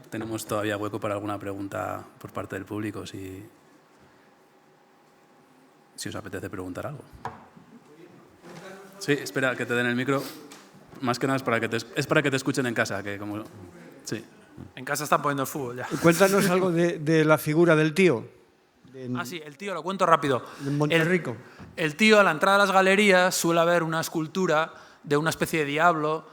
tenemos todavía hueco para alguna pregunta por parte del público, si os apetece preguntar algo. Sí, espera, que te den el micro. Más que nada es para que te escuchen en casa. Que como, sí. En casa están poniendo el fútbol ya. Cuéntanos algo de la figura del tío. Sí, el tío, lo cuento rápido. En Monterrico. El tío, a la entrada de las galerías, suele haber una escultura de una especie de diablo.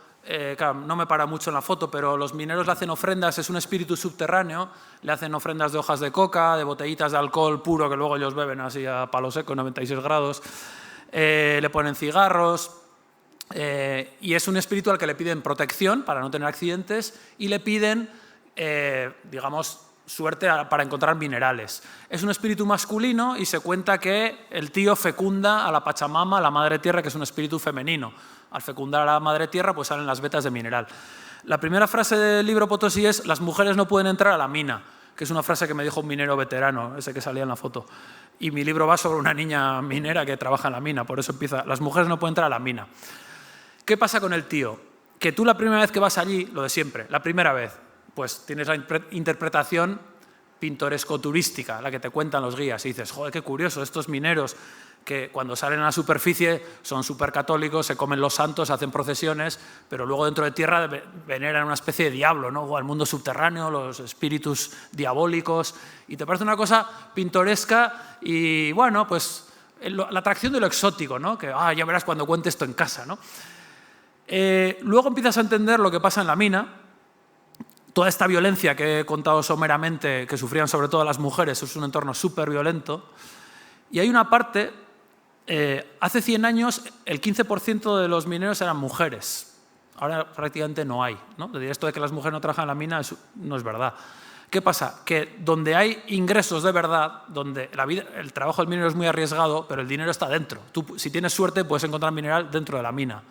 Claro, no me para mucho en la foto, pero los mineros le hacen ofrendas, es un espíritu subterráneo, le hacen ofrendas de hojas de coca, de botellitas de alcohol puro que luego ellos beben así a palo seco, 96 grados, le ponen cigarros, y es un espíritu al que le piden protección para no tener accidentes y le piden, digamos, suerte para encontrar minerales. Es un espíritu masculino y se cuenta que el tío fecunda a la Pachamama, a la Madre Tierra, que es un espíritu femenino. Al fecundar a la Madre Tierra, pues salen las vetas de mineral. La primera frase del libro Potosí es «Las mujeres no pueden entrar a la mina», que es una frase que me dijo un minero veterano, ese que salía en la foto. Y mi libro va sobre una niña minera que trabaja en la mina, por eso empieza «Las mujeres no pueden entrar a la mina». ¿Qué pasa con el tío? Que tú la primera vez que vas allí, lo de siempre, la primera vez, pues tienes la interpretación pintoresco-turística, la que te cuentan los guías, y dices, joder, qué curioso, estos mineros que cuando salen a la superficie son súper católicos, se comen los santos, hacen procesiones, pero luego dentro de tierra veneran una especie de diablo, ¿no? O al mundo subterráneo, los espíritus diabólicos, y te parece una cosa pintoresca y, bueno, pues la atracción de lo exótico, ¿no? Que ya verás cuando cuente esto en casa, ¿no? Luego empiezas a entender lo que pasa en la mina. Toda esta violencia que he contado someramente, que sufrían sobre todo las mujeres, es un entorno súper violento. Y hay una parte, hace 100 años el 15% de los mineros eran mujeres. Ahora prácticamente no hay, ¿no? Esto de que las mujeres no trabajan en la mina no es verdad. ¿Qué pasa? Que donde hay ingresos de verdad, donde el trabajo del minero es muy arriesgado, pero el dinero está dentro. Tú, si tienes suerte, puedes encontrar mineral dentro de la mina.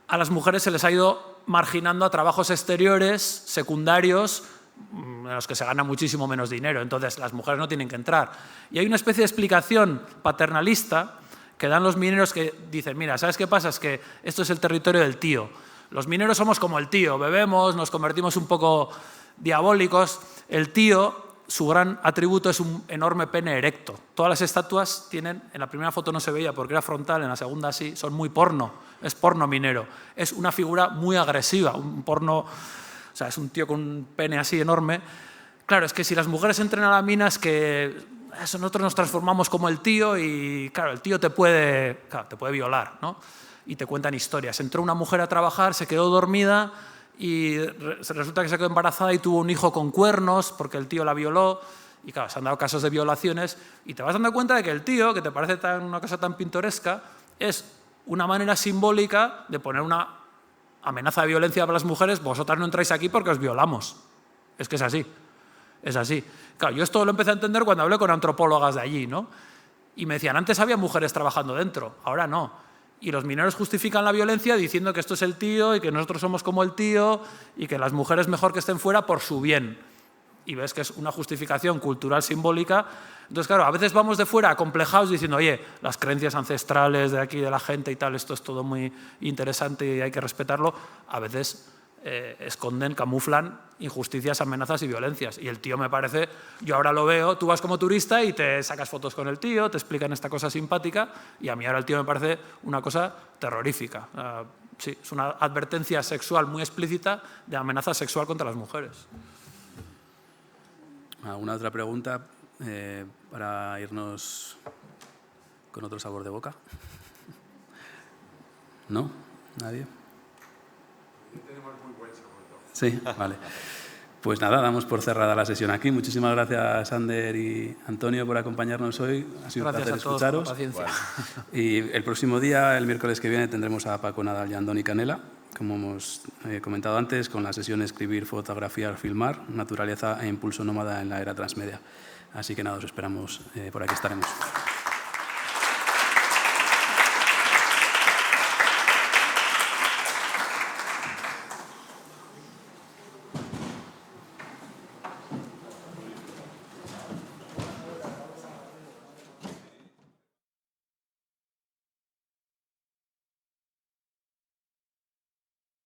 A las mujeres se les ha ido marginando a trabajos exteriores, secundarios, en los que se gana muchísimo menos dinero. Entonces, las mujeres no tienen que entrar. Y hay una especie de explicación paternalista que dan los mineros que dicen, mira, ¿sabes qué pasa? Es que esto es el territorio del tío. Los mineros somos como el tío, bebemos, nos convertimos un poco diabólicos. El tío, su gran atributo es un enorme pene erecto. Todas las estatuas tienen, en la primera foto no se veía porque era frontal, en la segunda sí, son muy porno, es porno minero. Es una figura muy agresiva, un porno, o sea, es un tío con un pene así enorme. Claro, es que si las mujeres entran a la mina es que nosotros nos transformamos como el tío y, claro, el tío te puede violar, ¿no? Y te cuentan historias. Entró una mujer a trabajar, se quedó dormida y resulta que se quedó embarazada y tuvo un hijo con cuernos porque el tío la violó. Y claro, se han dado casos de violaciones y te vas dando cuenta de que el tío, que te parece una cosa tan pintoresca, es una manera simbólica de poner una amenaza de violencia para las mujeres. Vosotras no entráis aquí porque os violamos. Es que es así. Es así. Claro, yo esto lo empecé a entender cuando hablé con antropólogas de allí, ¿no? Y me decían, antes había mujeres trabajando dentro, ahora no. Y los mineros justifican la violencia diciendo que esto es el tío y que nosotros somos como el tío y que las mujeres mejor que estén fuera por su bien. y ves que es una justificación cultural simbólica. Entonces, claro, a veces vamos de fuera acomplejados diciendo, oye, las creencias ancestrales de aquí, de la gente y tal, esto es todo muy interesante y hay que respetarlo. A veces esconden, camuflan injusticias, amenazas y violencias. Y el tío me parece, yo ahora lo veo, tú vas como turista y te sacas fotos con el tío, te explican esta cosa simpática, y a mí ahora el tío me parece una cosa terrorífica. Sí, es una advertencia sexual muy explícita de amenaza sexual contra las mujeres. ¿Alguna otra pregunta para irnos con otro sabor de boca? ¿No? ¿Nadie? Tenemos muy buen sabor de boca. Sí, vale. Pues nada, damos por cerrada la sesión aquí. Muchísimas gracias, Ander y Antonio, por acompañarnos hoy. Ha sido un placer escucharos. Por la paciencia. Y el próximo día, el miércoles que viene, tendremos a Paco Nadal y a Andoni Canela, como hemos comentado antes, con la sesión Escribir, Fotografiar, Filmar, Naturaleza e Impulso Nómada en la Era Transmedia. Así que nada, os esperamos, por aquí estaremos.